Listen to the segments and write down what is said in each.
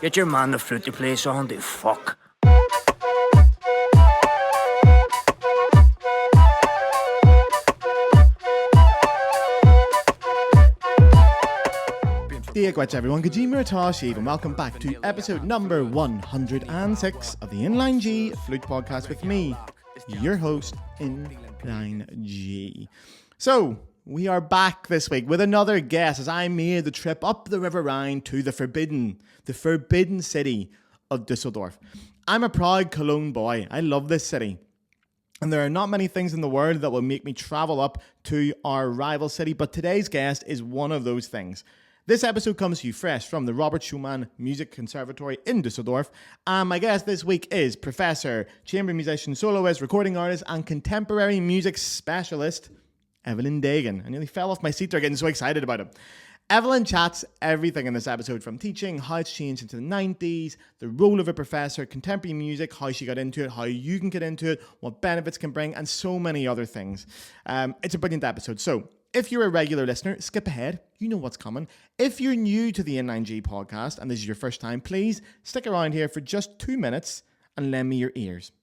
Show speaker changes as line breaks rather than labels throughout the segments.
Get your man the flute to play song, the fuck.
Dear Gwetch everyone, Kajima Atashi, and welcome back to episode number 106 of the Inline G Flute Podcast with me, your host, Inline G. So, we are back this week with another guest as I made the trip up the River Rhine to the forbidden city of Düsseldorf. I'm a proud Cologne boy. I love this city. And there are not many things in the world that will make me travel up to our rival city, but today's guest is one of those things. This episode comes to you fresh from the Robert Schumann Music Conservatory in Düsseldorf. And my guest this week is Professor, chamber musician, soloist, recording artist, and contemporary music specialist, Evelin Degen. I nearly fell off my seat there getting so excited about it. Evelin chats everything in this episode, from teaching, how it's changed into the 90s, the role of a professor, contemporary music, how she got into it, how you can get into it, what benefits can bring, and so many other things. It's a brilliant episode. So, if you're a regular listener, skip ahead. You know what's coming. If you're new to the Inline G podcast and this is your first time, please stick around here for just 2 minutes and lend me your ears.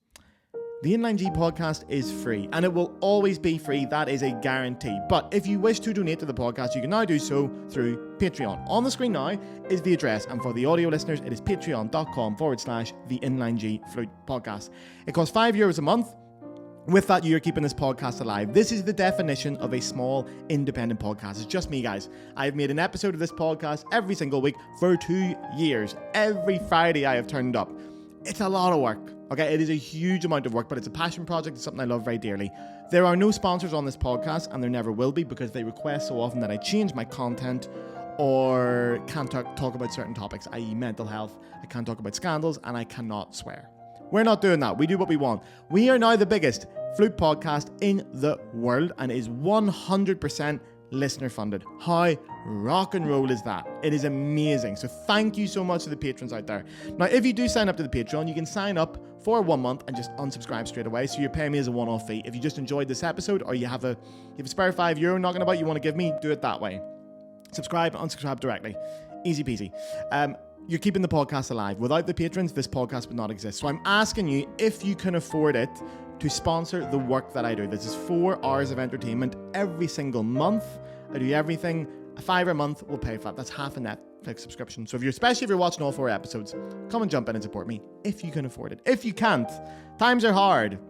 The Inline G podcast is free and it will always be free. That is a guarantee. But if you wish to donate to the podcast, you can now do so through Patreon. On the screen now is the address. And for the audio listeners, it is patreon.com/the Inline G Flute podcast. It costs €5 a month. With that, you're keeping this podcast alive. This is the definition of a small, independent podcast. It's just me, guys. I've made an episode of this podcast every single week for 2 years. Every Friday I have turned up. It's a lot of work, okay? It is a huge amount of work, but it's a passion project. It's something I love very dearly. There are no sponsors on this podcast, and there never will be, because they request so often that I change my content or can't talk about certain topics, i.e. mental health. I can't talk about scandals, and I cannot swear. We're not doing that. We do what we want. We are now the biggest flute podcast in the world and is 100% listener funded. How rock and roll is that? It is amazing. So thank you so much to the patrons out there. Now, if you do sign up to the Patreon, you can sign up for 1 month and just unsubscribe straight away. So you're paying me as a one-off fee. If you just enjoyed this episode or you have a spare €5 knocking about you want to give me, do it that way. Subscribe, unsubscribe directly. Easy peasy. You're keeping the podcast alive. Without the patrons, this podcast would not exist. So I'm asking you, if you can afford it, to sponsor the work that I do. This is 4 hours of entertainment every single month. I do everything. A $5 a month will pay for that. That's half a Netflix subscription. So especially if you're watching all 4 episodes, come and jump in and support me if you can afford it. If you can't, times are hard.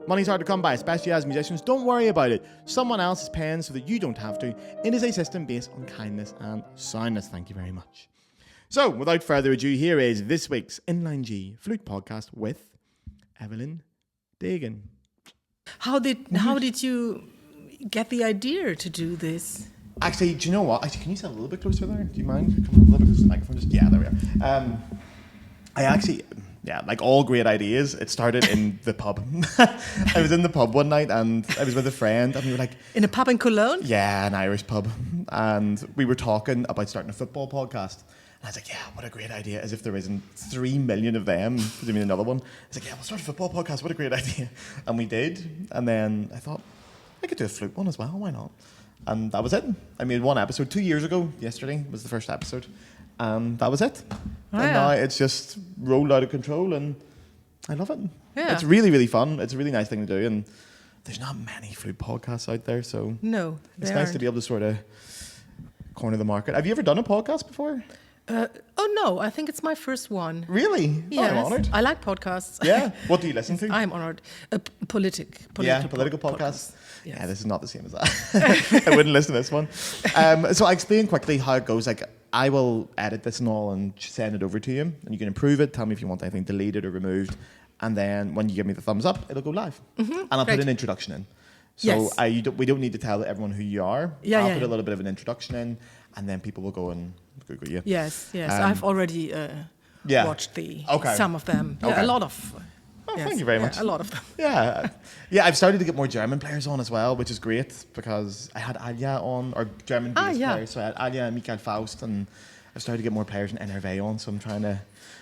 Money's hard to come by, especially as musicians. Don't worry about it. Someone else is paying so that you don't have to. It is a system based on kindness and soundness. Thank you very much. So, without further ado, here is this week's Inline G Flute Podcast with Evelin Degen.
How did you get the idea to do this?
Actually, do you know what? Actually, can you sit a little bit closer there? Do you mind? Come on, a little bit closer to the microphone. Yeah, there we are. I actually, like all great ideas, it started in the pub. I was in the pub one night and I was with a friend and we were like...
In a pub in Cologne?
Yeah, an Irish pub. And we were talking about starting a football podcast. And I was like, yeah, what a great idea. As if there isn't 3 million of them. Because I mean, another one. I was like, yeah, we'll start a football podcast. What a great idea. And we did. And then I thought, I could do a flute one as well. Why not? And that was it. I made 1 episode 2 years ago. Yesterday was the first episode. And that was it. And now it's just rolled out of control. And I love it. Yeah. It's really, really fun. It's a really nice thing to do. And there's not many flute podcasts out there. So
no,
it's nice to be able to sort of corner the market. Have you ever done a podcast before?
No, I think it's my first one.
Really?
Yes.
Oh, I'm honoured.
I like podcasts.
Yeah. What do you listen to?
I'm honoured. Political
podcasts.
Yes.
Yeah, this is not the same as that. I wouldn't listen to this one. So I explain quickly how it goes. Like, I will edit this and all and send it over to you, and you can improve it. Tell me if you want anything deleted or removed, and then when you give me the thumbs up, it'll go live, and I'll put an introduction in. So yes. We don't need to tell everyone who you are. I'll put a little bit of an introduction in, and then people will go and Google you.
Yes. I've already watched some of them. Yeah, a lot of.
Thank you very much.
A lot of them.
Yeah. I've started to get more German players on as well, which is great because I had Alja on, or German bass players. So I had Alja and Michael Faust, and I've started to get more players in NRV on, so I'm trying to.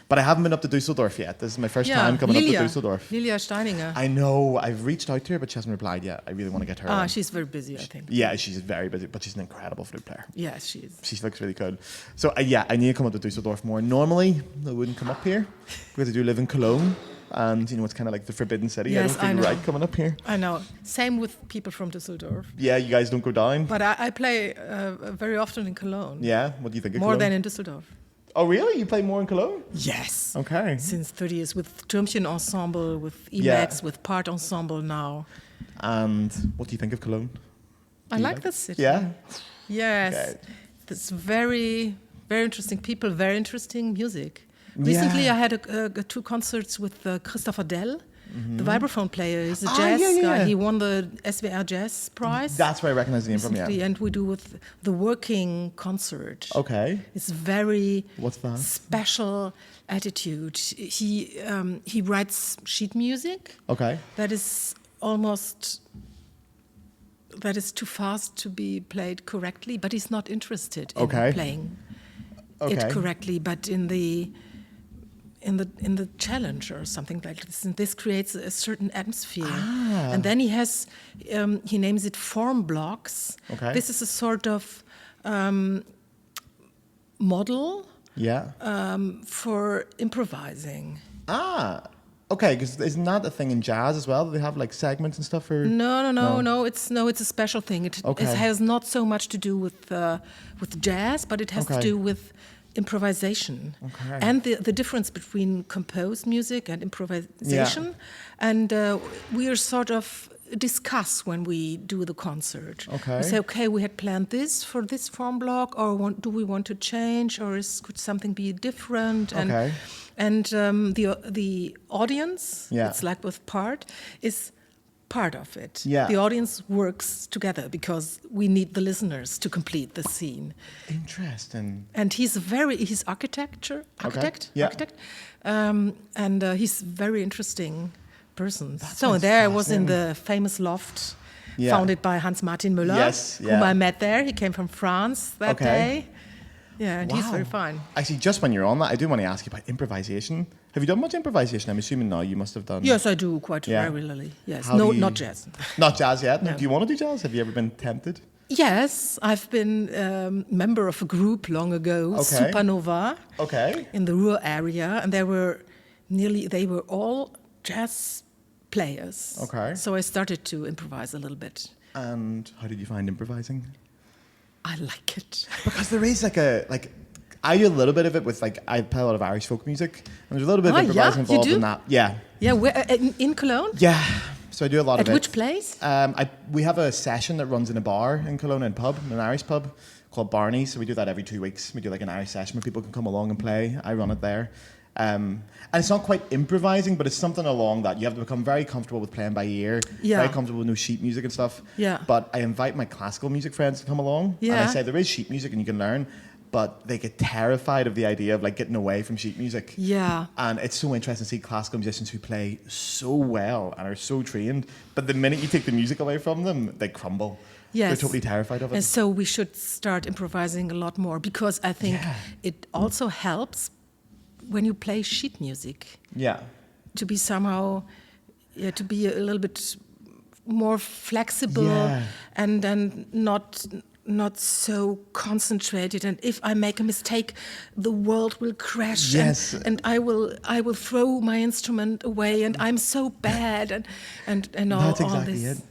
But I haven't been up to Düsseldorf yet. This is my first time coming up to Düsseldorf.
Lilia Steininger.
I know. I've reached out to her, but she hasn't replied yet. I really want to get her.
She's very busy, I think.
Yeah, she's very busy, but she's an incredible flute player.
Yes, she is.
She looks really good. So yeah, I need to come up to Düsseldorf more. Normally, I wouldn't come up here because I do live in Cologne, and it's kind of like the forbidden city.
Yes,
I don't feel right coming up here.
I know. Same with people from Düsseldorf.
Yeah, you guys don't go down.
But I play very often in Cologne.
Yeah, what do you think of
More
Cologne?
than in Düsseldorf.
Oh, really? You play more in Cologne?
Yes.
Okay.
Since 30 years with Türmchen Ensemble, with Emacs, with Part Ensemble now.
And what do you think of Cologne?
I like the city.
Yeah?
Yes.
Okay.
It's very, very interesting people, very interesting music. Recently I had 2 concerts with Christopher Dell, the vibraphone player. He's a jazz guy. He won the SWR Jazz Prize.
That's where I recognize the name from,
recently, and we do with the working concert.
Okay.
It's very
What's that?
special attitude. He writes sheet music.
Okay.
That is too fast to be played correctly, but he's not interested in playing it correctly, but in the challenge or something like this, and this creates a certain atmosphere. And then he names it form blocks.
Okay.
This is a sort of model for improvising.
Okay, because isn't that a thing in jazz as well? Do they have like segments and stuff? Or
No. It's a special thing. It has not so much to do with jazz, but it has to do with improvisation and the difference between composed music and improvisation. And we are sort of discuss when we do the concert. We say, we had planned this for this form block, or do we want to change, or could something be different? And the audience, it's like with part, is part of it. The audience works together because we need the listeners to complete the scene.
Interesting.
And he's architect, and he's very interesting person. There I was in the famous loft founded by Hans Martin Müller, whom I met there. He came from France that day. Yeah, and he's very fine.
Actually, just when you're on that, I do want to ask you about improvisation. Have you done much improvisation? I'm assuming now you must have done.
Yes, I do quite regularly. Yes, not jazz.
Not jazz yet?
No.
Do you want to do jazz? Have you ever been tempted?
Yes, I've been member of a group long ago, Supernova, in the Ruhr area, and they were all jazz players. So I started to improvise a little bit.
And how did you find improvising?
I like it.
Because there is I do a little bit of it with I play a lot of Irish folk music, and there's a little bit of improvising involved in that. Yeah.
Yeah, where, in Cologne?
Yeah. So I do a lot of it.
At which place?
We have a session that runs in a bar in Cologne, an Irish pub called Barney's. So we do that every 2 weeks. We do an Irish session where people can come along and play. I run it there. And it's not quite improvising, but it's something along that. You have to become very comfortable with playing by ear, very comfortable with no sheet music and stuff. But I invite my classical music friends to come along. And I say there is sheet music and you can learn, but they get terrified of the idea of getting away from sheet music. And it's so interesting to see classical musicians who play so well and are so trained, but the minute you take the music away from them, they crumble. They're totally terrified of it.
And so we should start improvising a lot more, because I think it also helps when you play sheet music. To be somehow, to be a little bit more flexible and not so concentrated. And if I make a mistake, the world will crash and I will throw my instrument away and I'm so bad and all,
That's exactly
all this.
It.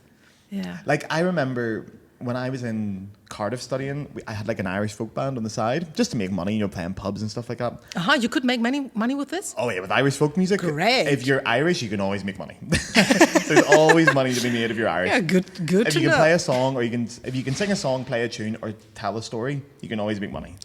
Yeah.
I remember when I was in Cardiff studying, I had an Irish folk band on the side just to make money, playing pubs and stuff like that.
You could make money with this?
Oh yeah, with Irish folk music.
Great.
If you're Irish, you can always make money. There's always money to be made if you're Irish.
Yeah, good
if you can play a song, or if you can sing a song, play a tune, or tell a story, you can always make money.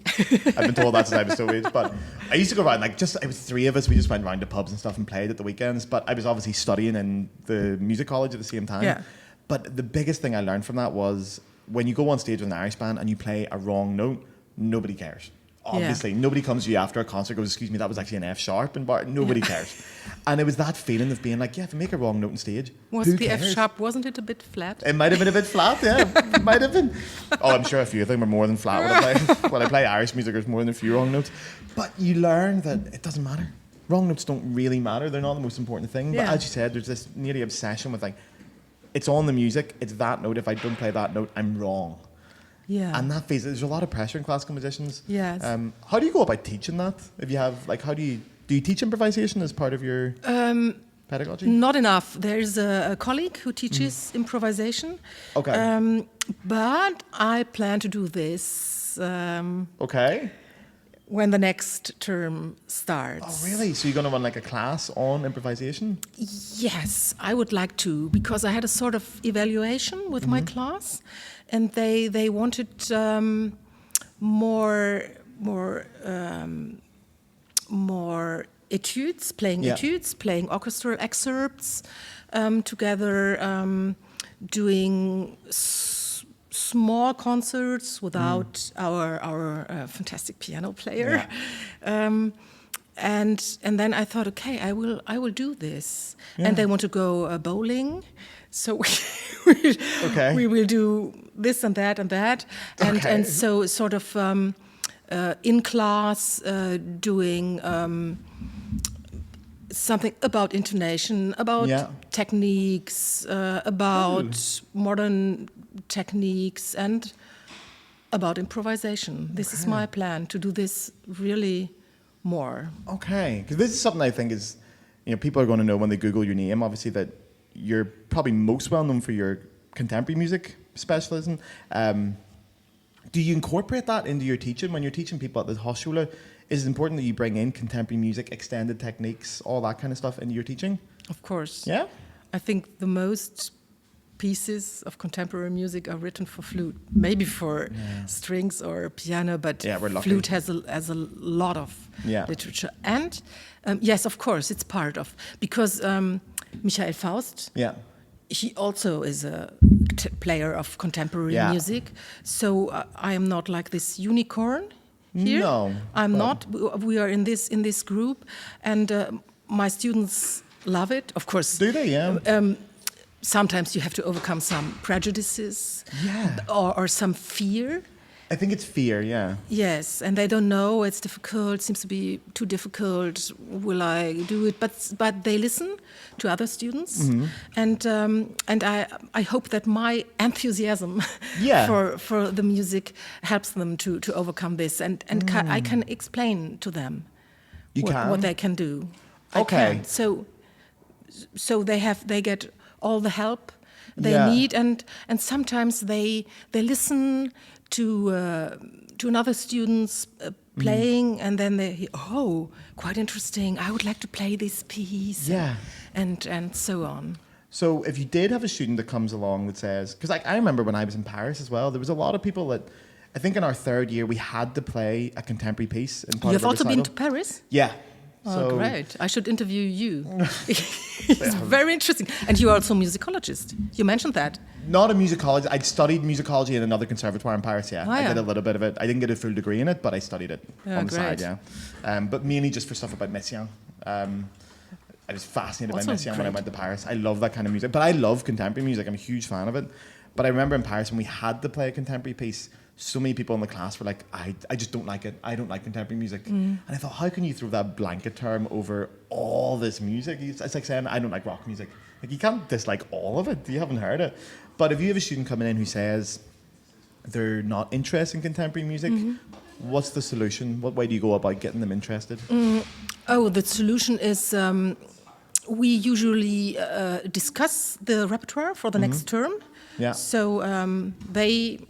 I've been told that since I was so age. But I used to go around, it was 3 of us, we just went around to pubs and stuff and played at the weekends. But I was obviously studying in the music college at the same time.
Yeah.
But the biggest thing I learned from that was when you go on stage with an Irish band and you play a wrong note, nobody cares. Obviously, nobody comes to you after a concert goes, excuse me, that was actually an F sharp in bar. Nobody cares. And it was that feeling of being like, yeah, if you make a wrong note on stage,
was
who
the
cares?
F sharp, wasn't it a bit flat?
It might have been a bit flat, yeah. Might have been. Oh, I'm sure a few of them were more than flat when I play Irish music. There's more than a few wrong notes. But you learn that it doesn't matter. Wrong notes don't really matter. They're not the most important thing. But as you said, there's this nearly obsession with like, it's on the music, it's that note. If I don't play that note, I'm wrong.
Yeah.
And that phase, there's a lot of pressure in classical musicians.
Yes.
How do you go about teaching that? If you have, like, do you teach improvisation as part of your pedagogy?
Not enough. There's a colleague who teaches improvisation.
Okay.
But I plan to do this.
Okay.
When the next term starts.
Oh, really? So you're going to run like a class on improvisation?
Yes, I would like to, because I had a sort of evaluation with my class, and they wanted more etudes, playing etudes, playing orchestral excerpts together, doing small concerts without our fantastic piano player, and then I thought, okay, I will do this. And they want to go bowling, so we will do this and that and that, and so sort of in class doing something about intonation, about techniques, about modern techniques, and about improvisation. This is my plan, to do this really more. Okay,
because this is something I think is, people are going to know when they Google your name, obviously, that you're probably most well known for your contemporary music specialism. Do you incorporate that into your teaching when you're teaching people at the Hochschule? Is it important that you bring in contemporary music, extended techniques, all that kind of stuff into your teaching?
Of course.
Yeah?
I think the most pieces of contemporary music are written for flute, maybe for strings or piano, but flute has a lot of literature. And yes, of course, it's part of, because Michael Faust, he also is a player of contemporary music. So I am not like this unicorn here.
No,
I'm not. We are in this group, and my students love it. Of course.
Do they? Yeah.
Sometimes you have to overcome some prejudices, or some fear.
I think it's fear, yeah.
Yes, and they don't know, it's difficult, seems to be too difficult, will I do it? But they listen to other students, and I hope that my enthusiasm for the music helps them to overcome this, and I can explain to them what they can do.
Okay.
So they get all the help they need, and sometimes they listen to another students playing, and then they hear, oh, quite interesting, I would like to play this piece, and so on.
So if you did have a student that comes along that says, because I remember when I was in Paris as well, there was a lot of people that, I think in our third year we had to play a contemporary piece in part of the recital.
You've also been to Paris?
Yeah.
Oh, great. I should interview you. It's very interesting. And you're also a musicologist. You mentioned that.
Not a musicologist. I'd studied musicology in another conservatoire in Paris, I did a little bit of it. I didn't get a full degree in it, but I studied it on the side, but mainly just for stuff about Messiaen. I was fascinated by Messiaen when I went to Paris. I love that kind of music. But I love contemporary music. I'm a huge fan of it. But I remember in Paris when we had to play a contemporary piece, so many people in the class were like, I just don't like it. I don't like contemporary music. And I thought, how can you throw that blanket term over all this music? It's like saying, I don't like rock music. Like, you can't dislike all of it. You haven't heard it. But if you have a student coming in who says they're not interested in contemporary music, what's the solution? What way do you go about getting them interested?
The solution is we usually discuss the repertoire for the next term.
Yeah.
So they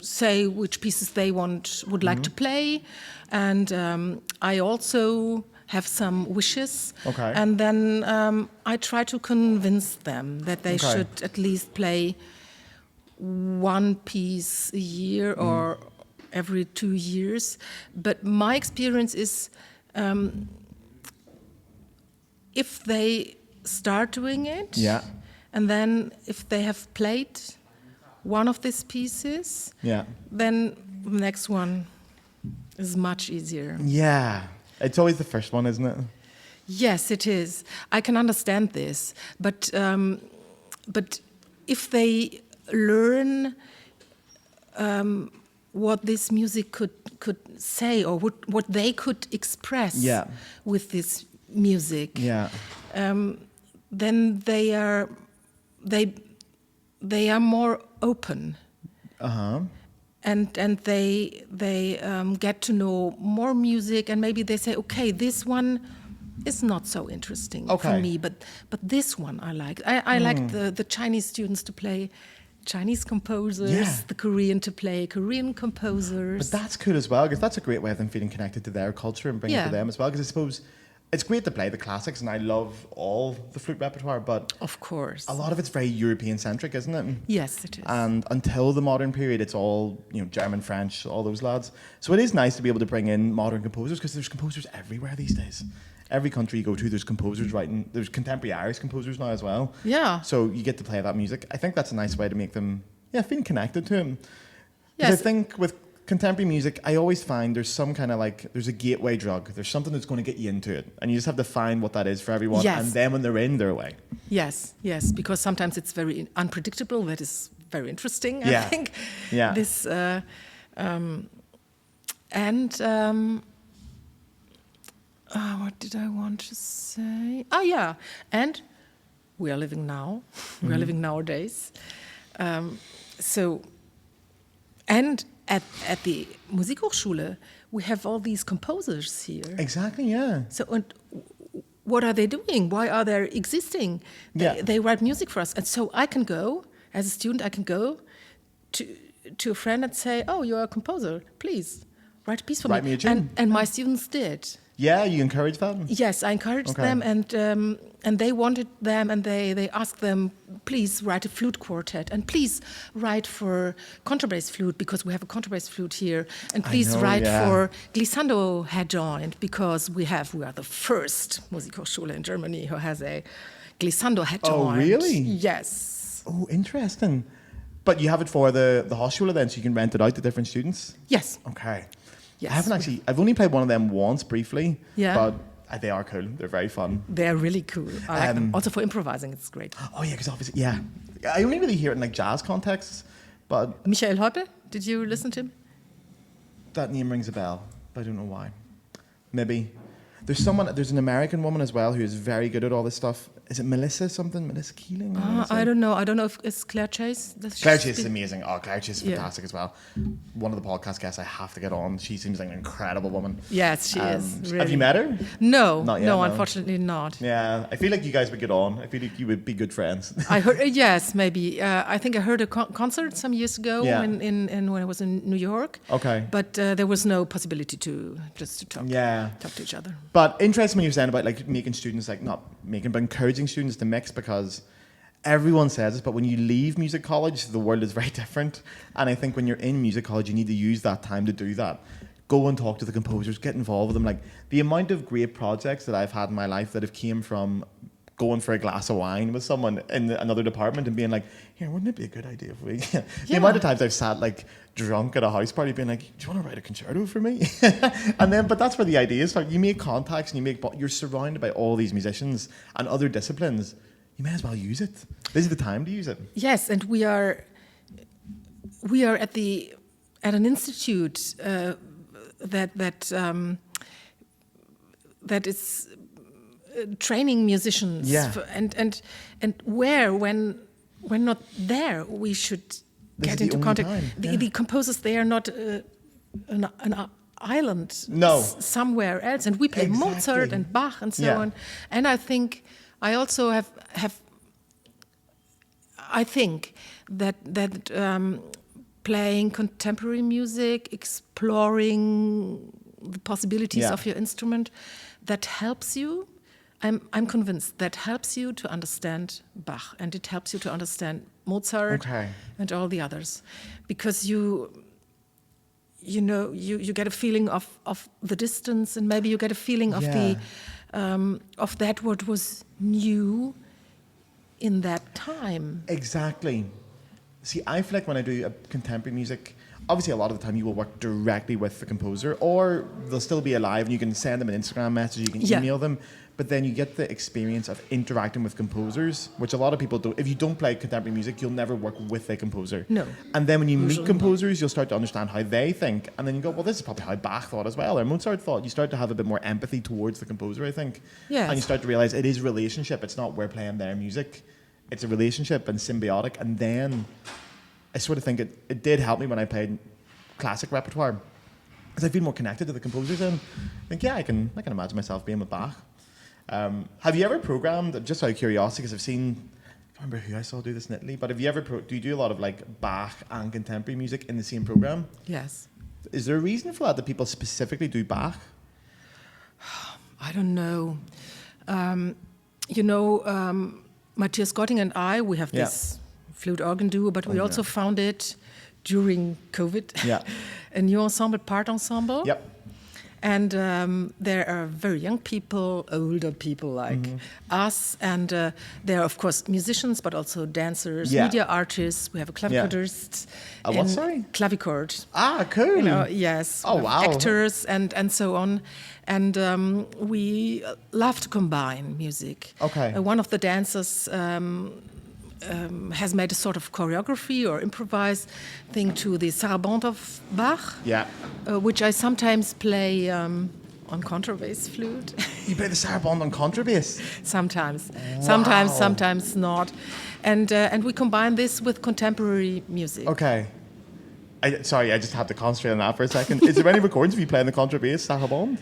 say which pieces they would like to play, and I also have some wishes, and then I try to convince them that they should at least play one piece a year or every 2 years. But my experience is if they start doing it, and then if they have played one of these pieces, then the next one It's much easier.
Yeah. It's always the first one, isn't it?
Yes, it is. I can understand this, but if they learn what this music could say, or what they could express with this music, then they are more open. And they get to know more music, and maybe they say, okay, this one is not so interesting for me, but this one I like. I like the Chinese students to play Chinese composers, the Korean to play Korean composers.
But that's cool as well, because that's a great way of them feeling connected to their culture and bringing it to them as well. Because I suppose it's great to play the classics, and I love all the flute repertoire, but
of course,
a lot of it's very European-centric, isn't it?
Yes, it is.
And until the modern period, it's all German, French, all those lads. So it is nice to be able to bring in modern composers, because there's composers everywhere these days. Every country you go to, there's composers writing. There's contemporary Irish composers now as well.
Yeah.
So you get to play that music. I think that's a nice way to make them feel connected to him.
Yes.
I think with contemporary music, I always find there's some kind of there's a gateway drug. There's something that's going to get you into it. And you just have to find what that is for everyone.
Yes.
And then when they're in, they're away.
Yes, because sometimes it's very unpredictable. That is very interesting, I think.
Yeah.
This, what did I want to say? Oh, yeah. And we are living now. We are living nowadays. And at the Musikhochschule, we have all these composers here.
Exactly, yeah.
So, and what are they doing? Why are they existing? They write music for us. And so I can go, as a student, I can go to a friend and say, oh, you're a composer. Please, write a piece for
me a tune.
And my students did.
Yeah, you encourage them?
Yes, I encouraged them, and they wanted them, and they asked them, please write a flute quartet, and please write for contrabass flute, because we have a contrabass flute here, and please write for glissando head joint, because we are the first Musikhochschule in Germany who has a glissando head joint.
Oh, really?
Yes.
Oh, interesting. But you have it for the Hochschule then, so you can rent it out to different students?
Yes.
Okay.
Yes.
I've only played one of them once briefly,
but
they are cool. They're very fun.
They're really cool. I like them. Also for improvising, it's great.
Oh yeah, because obviously, I only really hear it in jazz contexts, but...
Michael Hoppe, did you listen to him?
That name rings a bell, but I don't know why. Maybe. There's an American woman as well who is very good at all this stuff. Is it Melissa something? Melissa Keeling?
I don't know. I don't know if it's Claire Chase.
Claire Chase is amazing. Oh, Claire Chase is fantastic as well. One of the podcast guests I have to get on. She seems like an incredible woman.
Yes, she is. Really.
Have you met her?
No.
Not yet,
no, unfortunately not.
Yeah, I feel like you guys would get on. I feel like you would be good friends.
I heard, yes, maybe. I think I heard a concert some years ago when I was in New York.
Okay.
But there was no possibility to talk to each other.
But interesting when you're saying about making students, not making, but encouraging students to mix, because everyone says this, but when you leave music college, the world is very different. And I think when you're in music college, you need to use that time to do that. Go and talk to the composers, get involved with them. The amount of great projects that I've had in my life that have came from going for a glass of wine with someone in another department and being like, here, wouldn't it be a good idea if we... The amount of times I've sat drunk at a house party being like, do you want to write a concerto for me? But that's where the idea is. You make contacts and you're surrounded by all these musicians and other disciplines. You may as well use it. This is the time to use it.
Yes, and we are at an institute that is training musicians, and where when not there, we should get into contact. The composers, they are not an island somewhere else, and we play Mozart and Bach and so on. And I think I also have I think that playing contemporary music, exploring the possibilities of your instrument, that helps you. I'm convinced that helps you to understand Bach, and it helps you to understand Mozart and all the others, because you get a feeling of the distance, and maybe you get a feeling of of that what was new in that time.
Exactly. See, I feel like when I do contemporary music, obviously a lot of the time you will work directly with the composer, or they'll still be alive and you can send them an Instagram message, you can email them, but then you get the experience of interacting with composers, which a lot of people don't. If you don't play contemporary music, you'll never work with a composer.
No.
And then when you meet composers, you'll start to understand how they think, and then you go, well, this is probably how Bach thought as well, or Mozart thought. You start to have a bit more empathy towards the composer, I think.
Yes.
And you start to realize it is a relationship. It's not we're playing their music. It's a relationship and symbiotic. And then I sort of think it did help me when I played classic repertoire, because I feel more connected to the composers. And I think, I can imagine myself being with Bach. Have you ever programmed, just out of curiosity, because I've seen, I can't remember who I saw do this in Italy, but have you ever, do you do a lot of like Bach and contemporary music in the same program?
Yes.
Is there a reason for that people specifically do Bach?
I don't know. Matthias Gotting and I, we have this flute organ duo, but we also found it during COVID. A new ensemble, part ensemble.
Yep.
And there are very young people, older people like us, and there are, of course, musicians, but also dancers, media artists. We have a clavicordist.
A what, sorry?
Clavichord.
Ah, cool.
Yes.
Oh, wow.
Actors and so on. And we love to combine music.
Okay.
One of the dancers has made a sort of choreography or improvised thing to the Sarabande of Bach, which I sometimes play on contrabass flute.
You play the Sarabande on contrabass?
Sometimes.
Wow.
Sometimes not. And we combine this with contemporary music.
Okay. Sorry, I just had to concentrate on that for a second. Is there any recordings of you playing the contrabass Sarabande?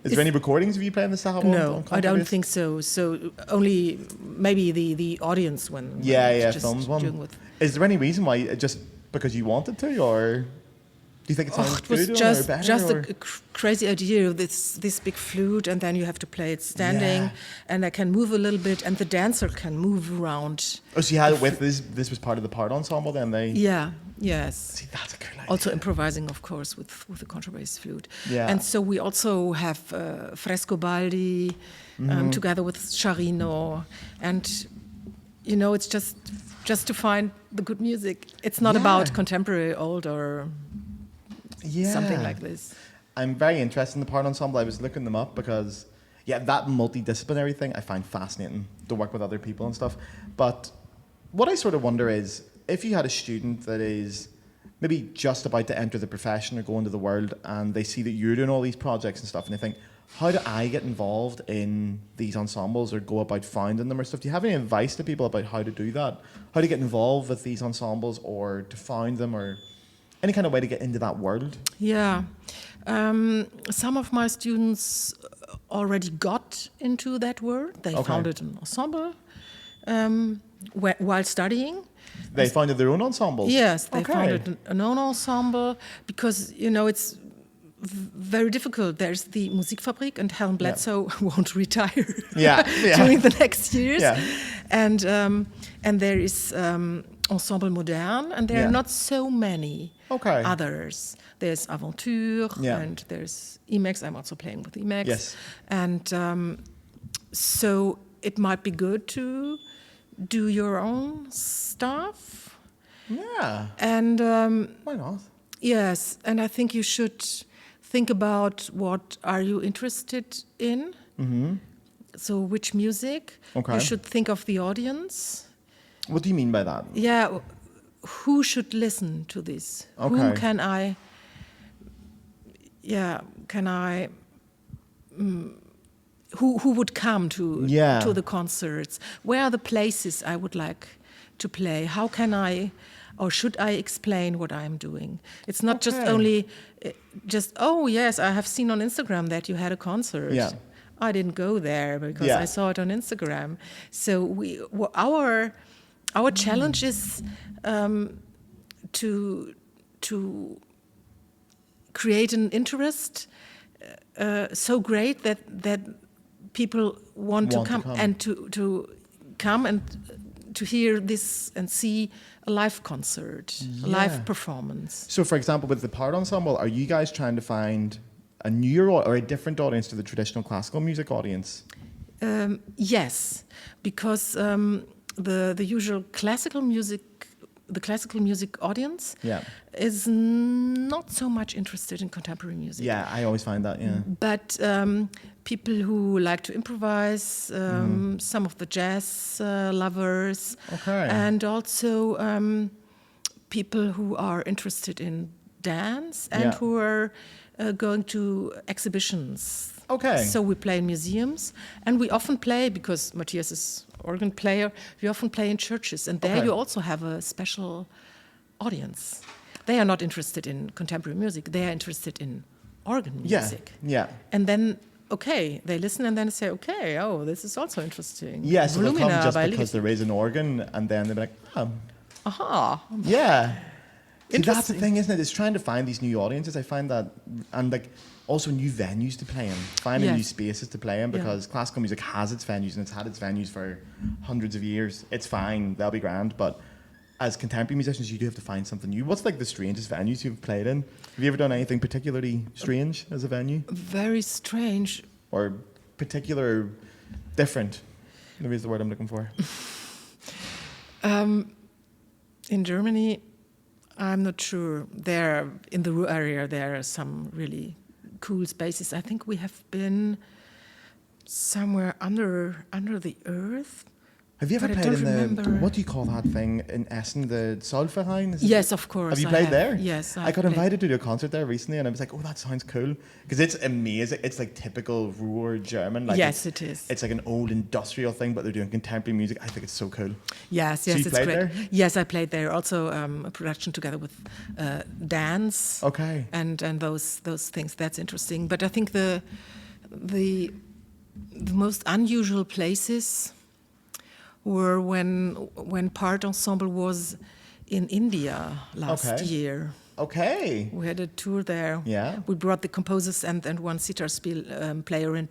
Is there any recordings of you playing the Sarabande?
No, I don't think so. So only maybe the audience when just
films one.
doing with.
Is there any reason why? Just because you wanted to, or do you think it sounds
it was
good
just,
or better?
Just
or?
a crazy idea of this big flute, and then you have to play it standing, and I can move a little bit, and the dancer can move around.
Oh, so you had it with this? This was part of the part ensemble, then they.
Yes.
See, that's a cool idea.
Also improvising, of course, with the contrabass flute.
Yeah.
And so we also have Frescobaldi together with Sciarrino, and it's just to find the good music. It's not about contemporary, old, or something like this.
I'm very interested in the part ensemble. I was looking them up because, that multidisciplinary thing I find fascinating, to work with other people and stuff. But what I sort of wonder is, if you had a student that is maybe just about to enter the profession or go into the world, and they see that you're doing all these projects and stuff, and they think, how do I get involved in these ensembles or go about finding them or stuff? Do you have any advice to people about how to do that? How to get involved with these ensembles or to find them, or any kind of way to get into that world?
Yeah. Some of my students already got into that world. They founded an ensemble while studying.
They founded their own ensembles?
Yes, they founded an own ensemble because, it's very difficult. There's the Musikfabrik, and Helen Bledsoe won't retire during the next years. Yeah. And there is Ensemble Moderne, and there are not so many others. There's Aventure, and there's Emacs. I'm also playing with Emacs.
Yes.
And so it might be good to do your own stuff.
Yeah.
And
why not?
Yes, and I think you should think about what are you interested in. So which music? You should think of the audience.
What do you mean by that?
Yeah, who should listen to this? Whom can I? Who would come to the concerts? Where are the places I would like to play? How can I, or should I explain what I'm doing? It's not just only, oh yes, I have seen on Instagram that you had a concert. Yeah. I didn't go there because I saw it on Instagram. So our challenge is to create an interest so great that people want to come and to come and to hear this and see a live concert, a live performance.
So, for example, with the part ensemble, are you guys trying to find a newer or a different audience to the traditional classical music audience?
Yes, because the usual classical music the classical music audience
Yeah.
is not so much interested in contemporary music.
Yeah, I always find that, yeah.
But people who like to improvise, some of the jazz lovers,
Okay.
and also people who are interested in dance and
Yeah.
who are going to exhibitions.
Okay.
So we play in museums, and we often play, because Matthias is organ player, we often play in churches, and there
Okay.
you also have a special audience. They are not interested in contemporary music, they are interested in organ music.
Yeah.
And then, okay, they listen and then say, okay, oh, this is also interesting.
Yeah, so they'll come
Volumina
just
by
because there is an organ, and then they'll be like, oh,
Aha.
yeah. See, that's the
Interesting.
thing, isn't it? It's trying to find these new audiences. I find that, and like also new venues to play in, finding
Yes.
new spaces to play in, because classical music has its venues and it's had its venues for hundreds of years. It's fine, they'll be grand, but as contemporary musicians, you do have to find something new. What's like the strangest venues you've played in? Have you ever done anything particularly strange as a venue,
Very strange.
or particular different? Maybe is the word I'm looking for.
In Germany, I'm not sure. There, in the Ruhr area, there are some really cool spaces. I think we have been somewhere under the earth.
Have you ever
But I
played in
don't
the,
remember.
what do you call that thing in Essen, the Zollverein? Is it-
Yes, of course.
Have you
I
played
have.
there?
Yes,
I
I've
got
played.
invited to do a concert there recently, and I was like, oh, that sounds cool. Because it's amazing. It's like typical Ruhr German. Like
Yes, it is.
It's like an old industrial thing, but they're doing contemporary music. I think it's so cool.
Yes,
So
yes,
you
it's
played
great.
there?
Yes, I played there. Also, a production together with dance.
Okay.
And those things. That's interesting. But I think the most unusual places were when part ensemble was in India last
Okay.
year.
Okay.
We had a tour there.
Yeah.
We brought the composers and one sitar player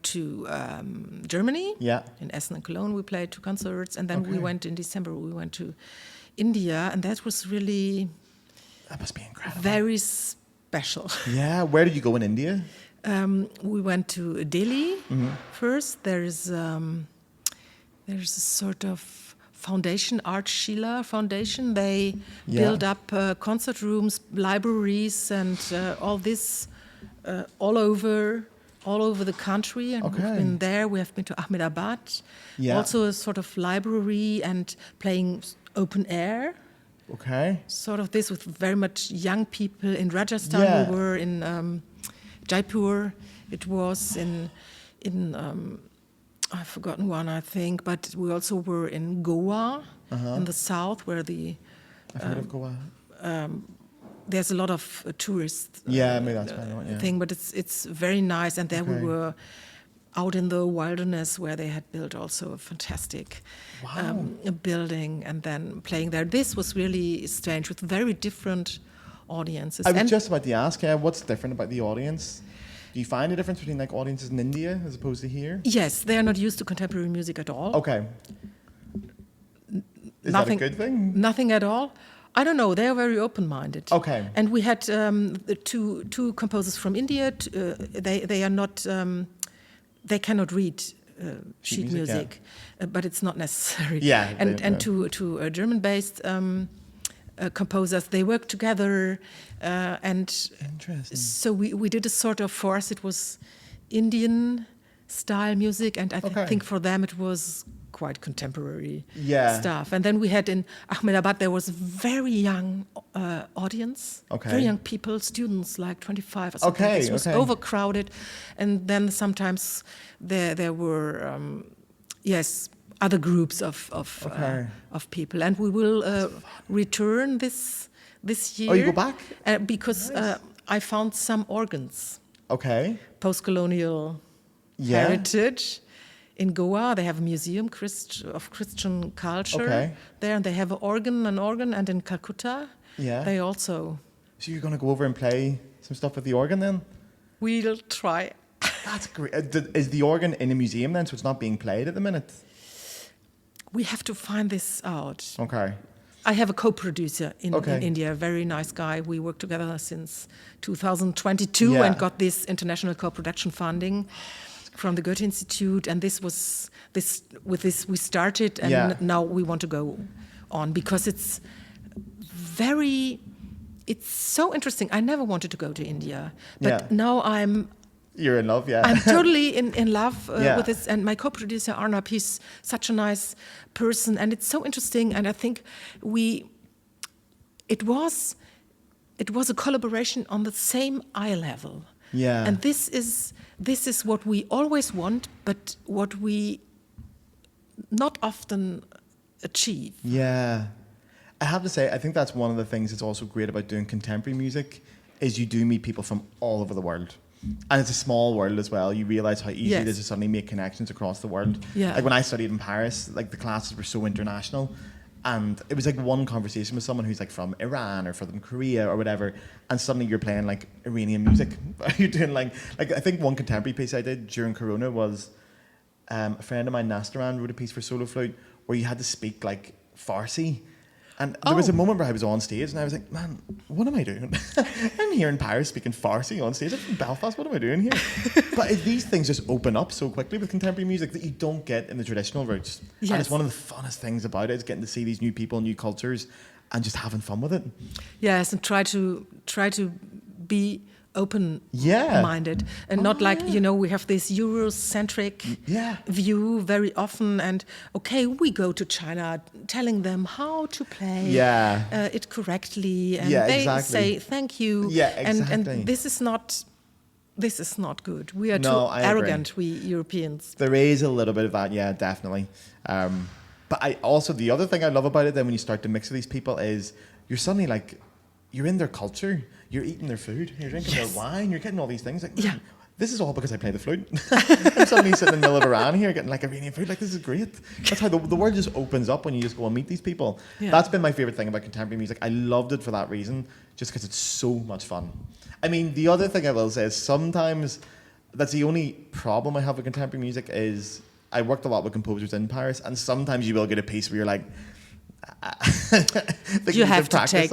to Germany.
Yeah.
In Essen and Cologne, we played 2 concerts, and then we
Okay.
went in December. We went to India, and that was really
That must be incredible.
very special.
Yeah. Where did you go in India?
We went to Delhi
Mm-hmm.
first. There's a sort of foundation, Art Sheila Foundation. They
Yeah.
build up concert rooms, libraries, and all this all over the country. And
Okay.
we've been there. We have been to Ahmedabad.
Yeah.
Also a sort of library and playing open air.
Okay.
Sort of this with very much young people. In Rajasthan,
Yeah.
we were in Jaipur. It was in I've forgotten one, I think, but we also were in Goa, in the south, where
I've heard of Goa.
there's a lot of tourists.
Yeah, maybe that's probably what, yeah.
Thing, but it's very nice. And there
Okay.
we were out in the wilderness, where they had built also a fantastic a building, and then playing there. This was really strange, with very different audiences.
I was
And
just about to ask, what's different about the audience? Do you find a difference between like audiences in India as opposed to here?
yes, they are not used to contemporary music at all.
Okay. Is
Nothing-
that a good thing?
Nothing at all. I don't know. They are very open-minded.
Okay.
And we had the two composers from India. They are not. They cannot read sheet
music,
music, but it's not necessary.
Yeah,
And two German-based composers. They work together, and
Interesting.
so we did a sort of. For us, it was Indian style music, and I
Okay.
think for them it was quite contemporary
Yeah.
stuff. And then we had in Ahmedabad, there was a very young audience,
Okay.
very young people, students like 25 or something.
Okay,
It was
okay.
overcrowded. And then sometimes there were, other groups
Okay.
of people. And we will return this year.
Oh, you go back?
Because I found some organs,
Okay.
post-colonial
Yeah.
heritage. In Goa, they have a museum of Christian culture
Okay.
there, and they have an organ, and in Calcutta,
Yeah.
they also.
So you're going to go over and play some stuff with the organ then?
We'll try.
That's great. Is the organ in a museum then, so it's not being played at the minute?
We have to find this out.
Okay.
I have a co-producer in
Okay.
India, a very nice guy. We work together since 2022
Yeah.
and got this international co-production funding from the Goethe Institute. And with this we started, and
Yeah.
now we want to go on, because it's so interesting. I never wanted to go to India, but now
You're in love, yeah.
I'm totally in love with this. And my co-producer, Arnab, he's such a nice person. And it's so interesting. And I think it was a collaboration on the same eye level.
Yeah.
And this is what we always want, but what we not often achieve.
Yeah. I have to say, I think that's one of the things that's also great about doing contemporary music, is you do meet people from all over the world. And it's a small world as well. You realise how easy it is to suddenly make connections across the world.
Yeah.
Like when I studied in Paris, like the classes were so international. And it was like one conversation with someone who's like from Iran or from Korea or whatever, and suddenly you're playing like Iranian music. You're doing like I think one contemporary piece I did during Corona was a friend of mine, Nastaran, wrote a piece for solo flute where you had to speak like Farsi. And there was a moment where I was on stage and I was like, man, what am I doing? I'm here in Paris speaking Farsi on stage. I'm from Belfast. What am I doing here? But these things just open up so quickly with contemporary music that you don't get in the traditional routes. Yes. And it's one of the funnest things about it, is getting to see these new people, new cultures, and just having fun with it.
Yes, and try to be open-minded, and not like, we have this Eurocentric view very often, and we go to China telling them how to play it correctly, and they say thank you, and this is not good. We are too arrogant, we Europeans.
There is a little bit of that, yeah, definitely. But the other thing I love about it then when you start to mix with these people is you're suddenly like, you're in their culture, you're eating their food, you're drinking their wine, you're getting all these things. Like, this is all because I play the flute. I'm suddenly sitting in the middle of Iran here getting like Iranian food. Like, this is great. That's how the world just opens up when you just go and meet these people. Yeah. That's been my favourite thing about contemporary music. I loved it for that reason, just because it's so much fun. I mean, the other thing I will say is sometimes that's the only problem I have with contemporary music is I worked a lot with composers in Paris, and sometimes you will get a piece where you're like,
you have to take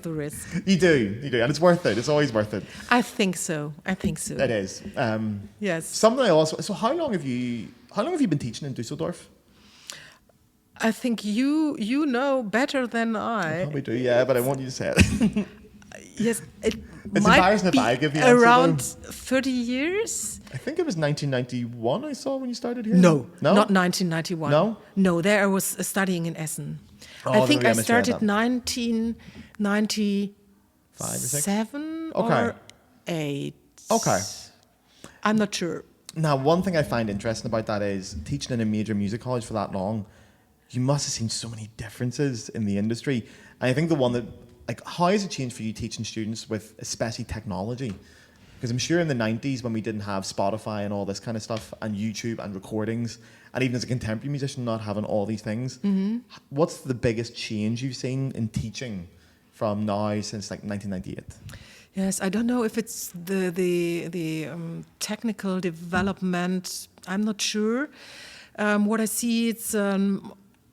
the risk.
You do, and it's worth it. It's always worth it.
I think so.
It is.
Yes.
Something I also. So how long have you been teaching in Düsseldorf?
I think you know better than I.
I probably do, yeah, but I want you to say it.
Yes,
it's embarrassing if I give you
around 30 years.
I think it was 1991 I saw when you started here.
No, not 1991. No, there I was studying in Essen. I think I started 1997 or 8.
Okay.
I'm not sure.
Now, one thing I find interesting about that is teaching in a major music college for that long, you must have seen so many differences in the industry. And I think the one that, like, how has it changed for you teaching students with especially technology? Because I'm sure in the 90s when we didn't have Spotify and all this kind of stuff and YouTube and recordings, and even as a contemporary musician not having all these things, what's the biggest change you've seen in teaching from now since like 1998?
Yes, I don't know if it's the technical development. I'm not sure. What I see, it's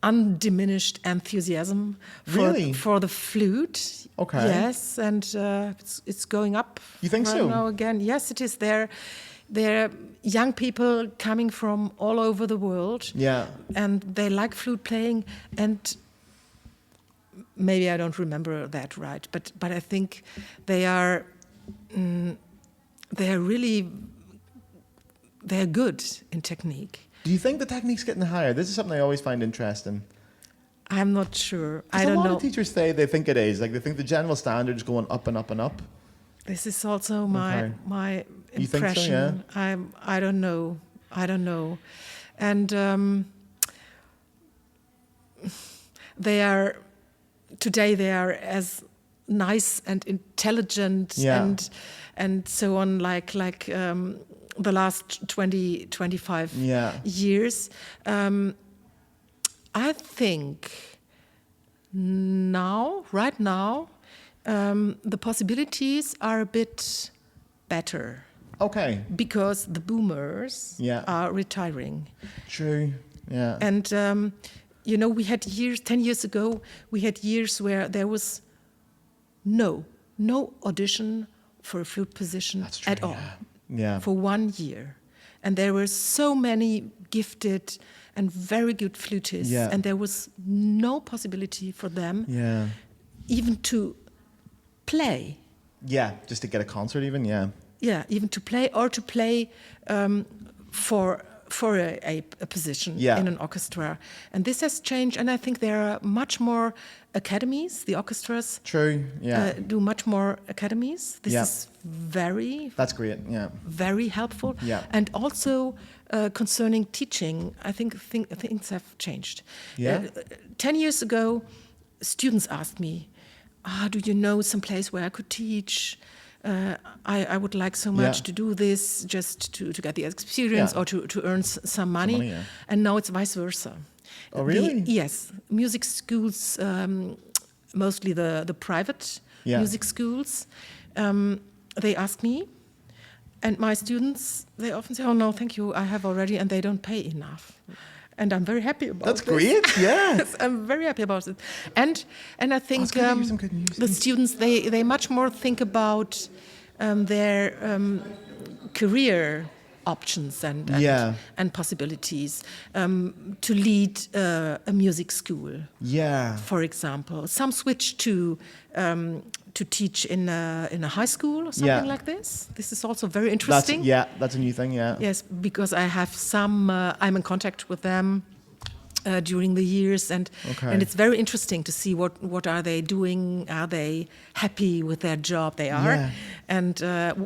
undiminished enthusiasm for the flute.
Okay.
Yes, and it's going up.
You think
right
so?
Now again, yes, it is. There are young people coming from all over the world.
Yeah.
And they like flute playing, and maybe I don't remember that right, but I think they are good in technique. Do
you think the technique's getting higher? This is something I always find interesting.
I'm not sure. I don't know.
A lot of teachers say they think it is. Like, they think the general standard is going up and up and up.
This is also my impression.
You think so, yeah?
I don't know. And today they are as nice and intelligent and so on, like the last 20, 25 years. I think right now, the possibilities are a bit better.
Okay.
Because the boomers are retiring.
True, yeah.
And, we had 10 years ago, we had years where there was no audition for a flute position at all.
Yeah.
For 1 year. And there were so many gifted and very good flutists, and there was no possibility for them even to play.
Yeah, just to get a concert even,
Yeah, even to play or to play for a position in an orchestra. And this has changed, and I think there are much more academies. The orchestras do much more academies. This is that's great, very helpful.
Yeah.
And also concerning teaching, I think things have changed. 10 years ago, students asked me, do you know some place where I could teach? I would like so much to do this just to get the experience or to earn some money. And now it's vice versa.
Oh, really?
Yes. Music schools, mostly the private music schools, they ask me. And my students, they often say, oh, no, thank you, I have already, and they don't pay enough. And I'm very happy about
That's
this.
great, yeah.
Yes, I'm very happy about it. And I think
some good news.
the students, they much more think about their career options and possibilities to lead a music school.
Yeah.
For example, some switch to teach in a high school or something like this. This is also very interesting.
That's a new thing. Yeah.
Yes, because I have some. I'm in contact with them during the years, and it's very interesting to see what are they doing. Are they happy with their job? They are, and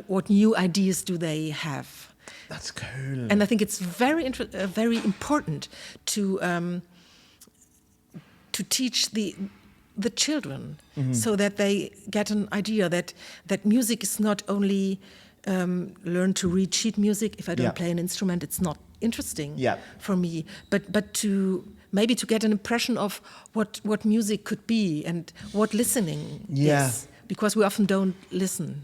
what new ideas do they have?
That's cool.
And I think it's very important to teach the children so that they get an idea that music is not only learn to read sheet music. If I don't play an instrument, it's not interesting for me. But to maybe to get an impression of what music could be and what listening is. Because we often don't listen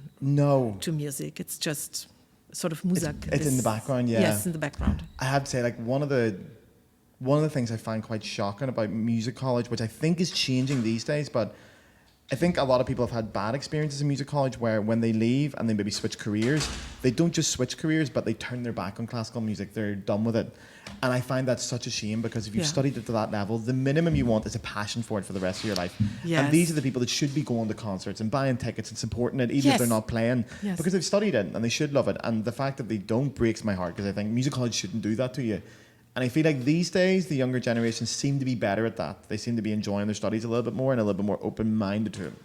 to music. It's just sort of Musik.
It's in the background,
Yes, in the background.
I have to say, like, one of the things I find quite shocking about music college, which I think is changing these days, but I think a lot of people have had bad experiences in music college where when they leave and they maybe switch careers, they don't just switch careers, but they turn their back on classical music. They're done with it. And I find that such a shame, because if you've studied it to that level, the minimum you want is a passion for it for the rest of your life.
Yes.
And these are the people that should be going to concerts and buying tickets and supporting it, even if they're not playing, because they've studied it and they should love it. And the fact that they don't breaks my heart, because I think music college shouldn't do that to you. And I feel like these days, the younger generations seem to be better at that. They seem to be enjoying their studies a little bit more and a little bit more open-minded to them.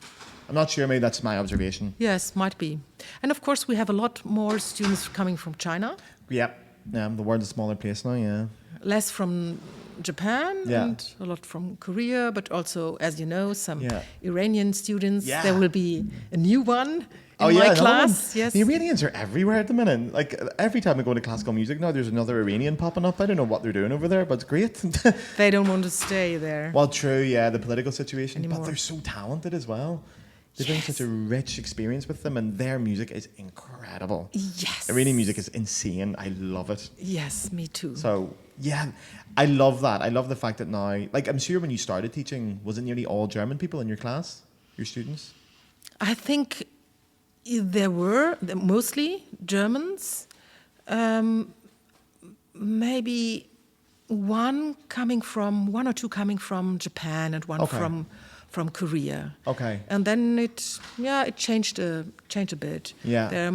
I'm not sure, maybe that's my observation.
Yes, might be. And of course, we have a lot more students coming from China.
Yeah, the world's a smaller place now,
Less from Japan and a lot from Korea, but also, as you know, some Iranian students.
Yeah.
There will be a new one in my class. Yes.
The Iranians are everywhere at the minute. Like, every time I go to classical music now, there's another Iranian popping up. I don't know what they're doing over there, but it's great.
They don't want to stay there.
Well, true, the political situation.
Anymore.
But they're so talented as well. They bring such a rich experience with them, and their music is incredible.
Yes.
Iranian music is insane. I love it.
Yes, me too.
So, I love that. I love the fact that now, like, I'm sure when you started teaching, was it nearly all German people in your class, your students?
I think there were mostly Germans, maybe one or two coming from Japan and one from Korea.
Okay.
And then it changed a bit.
Yeah.
There are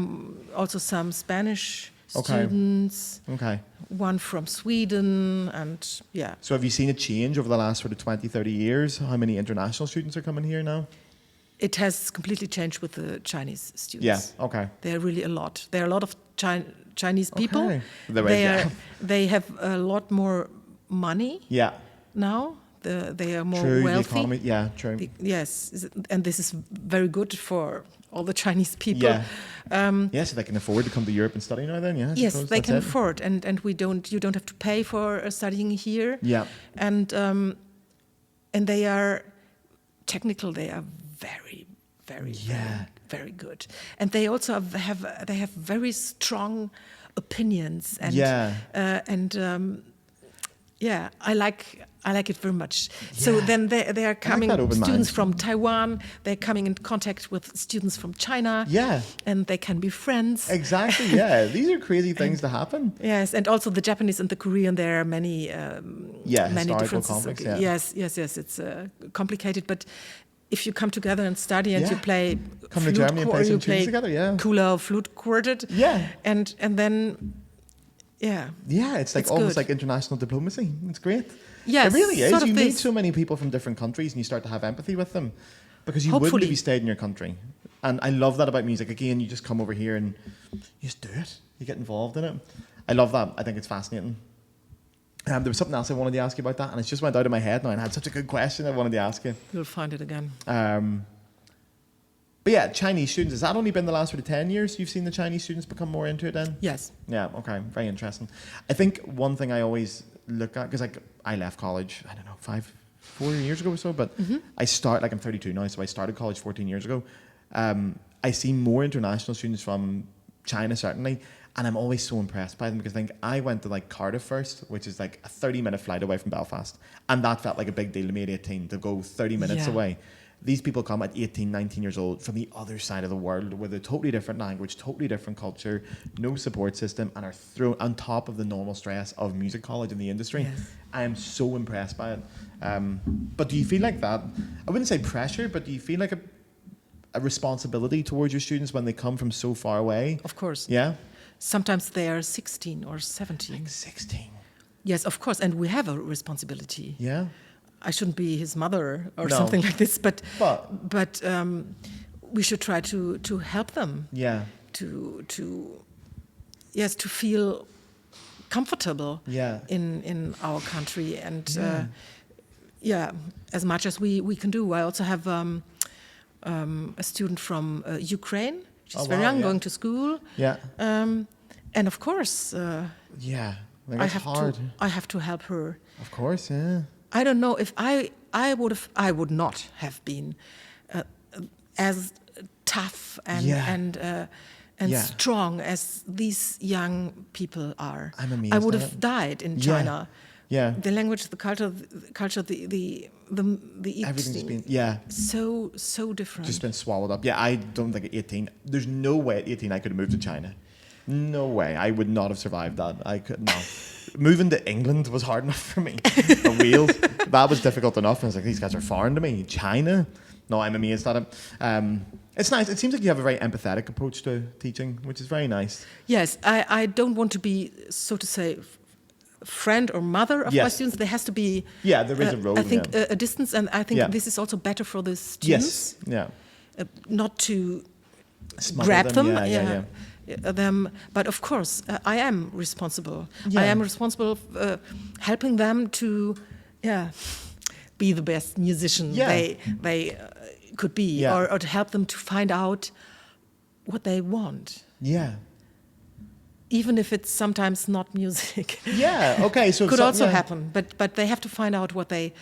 also some Spanish students.
Okay.
One from Sweden, and
So have you seen a change over the last sort of 20, 30 years? How many international students are coming here now?
It has completely changed with the Chinese students.
Yeah, okay.
There are really a lot. There are a lot of Chinese people.
Okay.
They have a lot more money now. They are more wealthy.
The economy, true.
Yes, and this is very good for all the Chinese people.
Yeah. So they can afford to come to Europe and study now then,
Yes, they can afford, and you don't have to pay for studying here.
Yeah.
And they are technical. They are very, very, very good. And they also have very strong opinions and Yeah, I like it very much. So then they are coming students from Taiwan. They're coming in contact with students from China.
Yeah,
and they can be friends.
Exactly. Yeah, these are crazy things to happen.
Yes, and also the Japanese and the Korean. There are many many differences.
Conflicts,
Yes. It's complicated, but if you come together and study and you play
come to Germany and play some tunes together,
Kula flute quartet, and then. Yeah,
it's like almost like international diplomacy. It's great.
Yes,
it really is.
Sort of
you meet so many people from different countries, and you start to have empathy with them because you wouldn't if you stayed in your country. And I love that about music. Again, you just come over here and you just do it. You get involved in it. I love that. I think it's fascinating. There was something else I wanted to ask you about that, and it just went out of my head now. And I had such a good question I wanted to ask you.
You'll find it again.
But yeah, Chinese students, has that only been the last sort of 10 years you've seen the Chinese students become more into it then?
Yes.
Yeah, okay, very interesting. I think one thing I always look at, because I left college, I don't know, 4 years ago or so, but I'm 32 now, so I started college 14 years ago. I see more international students from China, certainly, and I'm always so impressed by them because I think I went to like Cardiff first, which is like a 30-minute flight away from Belfast, and that felt like a big deal to me at 18 to go 30 minutes away. These people come at 18, 19 years old from the other side of the world with a totally different language, totally different culture, no support system, and are thrown on top of the normal stress of music college and the industry.
Yes.
I am so impressed by it. But do you feel like that? I wouldn't say pressure, but do you feel like a responsibility towards your students when they come from so far away?
Of course.
Yeah?
Sometimes they are 16 or 17.
Like 16?
Yes, of course. And we have a responsibility.
Yeah?
I shouldn't be his mother or something like this, but we should try to help them.
Yeah.
To feel comfortable.
Yeah.
In our country and as much as we can do. I also have a student from Ukraine. She's very young, going to school.
Yeah.
And of course.
I
have to help her.
Of course, yeah.
I don't know if I would not have been as tough and strong as these young people are.
I'm amazed.
I would have died in China.
Yeah.
The language, the culture, the
everything's been
so different.
Just been swallowed up. Yeah, I don't think at 18. There's no way at 18 I could have moved to China. No way. I would not have survived that. I could not. Moving to England was hard enough for me. Or Wales, that was difficult enough. And I was like, these guys are foreign to me. China? No, I'm amazed at it. It's nice. It seems like you have a very empathetic approach to teaching, which is very nice.
Yes, I don't want to be, so to say, friend or mother of my students. There has to be
there is a role.
I think a distance, and I think this is also better for the students.
Yes,
not to
smother
grab
them.
But of course, I am responsible.
Yeah.
I am responsible for helping them to, be the best musician they could be, or to help them to find out what they want.
Yeah.
Even if it's sometimes not music.
Yeah. Okay. So
could also happen, but they have to find out what they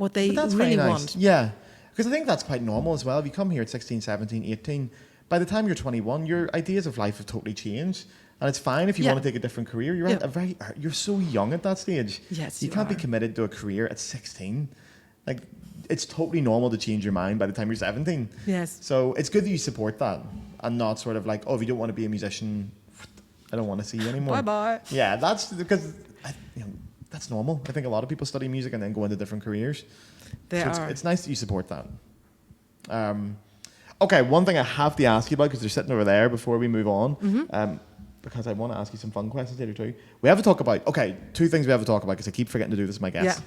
really want.
Yeah. Because I think that's quite normal as well. If you come here at 16, 17, 18, by the time you're 21, your ideas of life have totally changed. And it's fine if you want to take a different career. You're you're so young at that stage.
Yes,
you can't be committed to a career at 16. Like, it's totally normal to change your mind by the time you're 17.
Yes.
So it's good that you support that and not sort of like, oh, if you don't want to be a musician, I don't want to see you anymore.
Bye-bye.
Yeah, that's because that's normal. I think a lot of people study music and then go into different careers. It's nice that you support that. Okay, one thing I have to ask you about, because they're sitting over there before we move on, because I want to ask you some fun questions later too. We have to talk about, two things we have to talk about, because I keep forgetting to do this with my guests.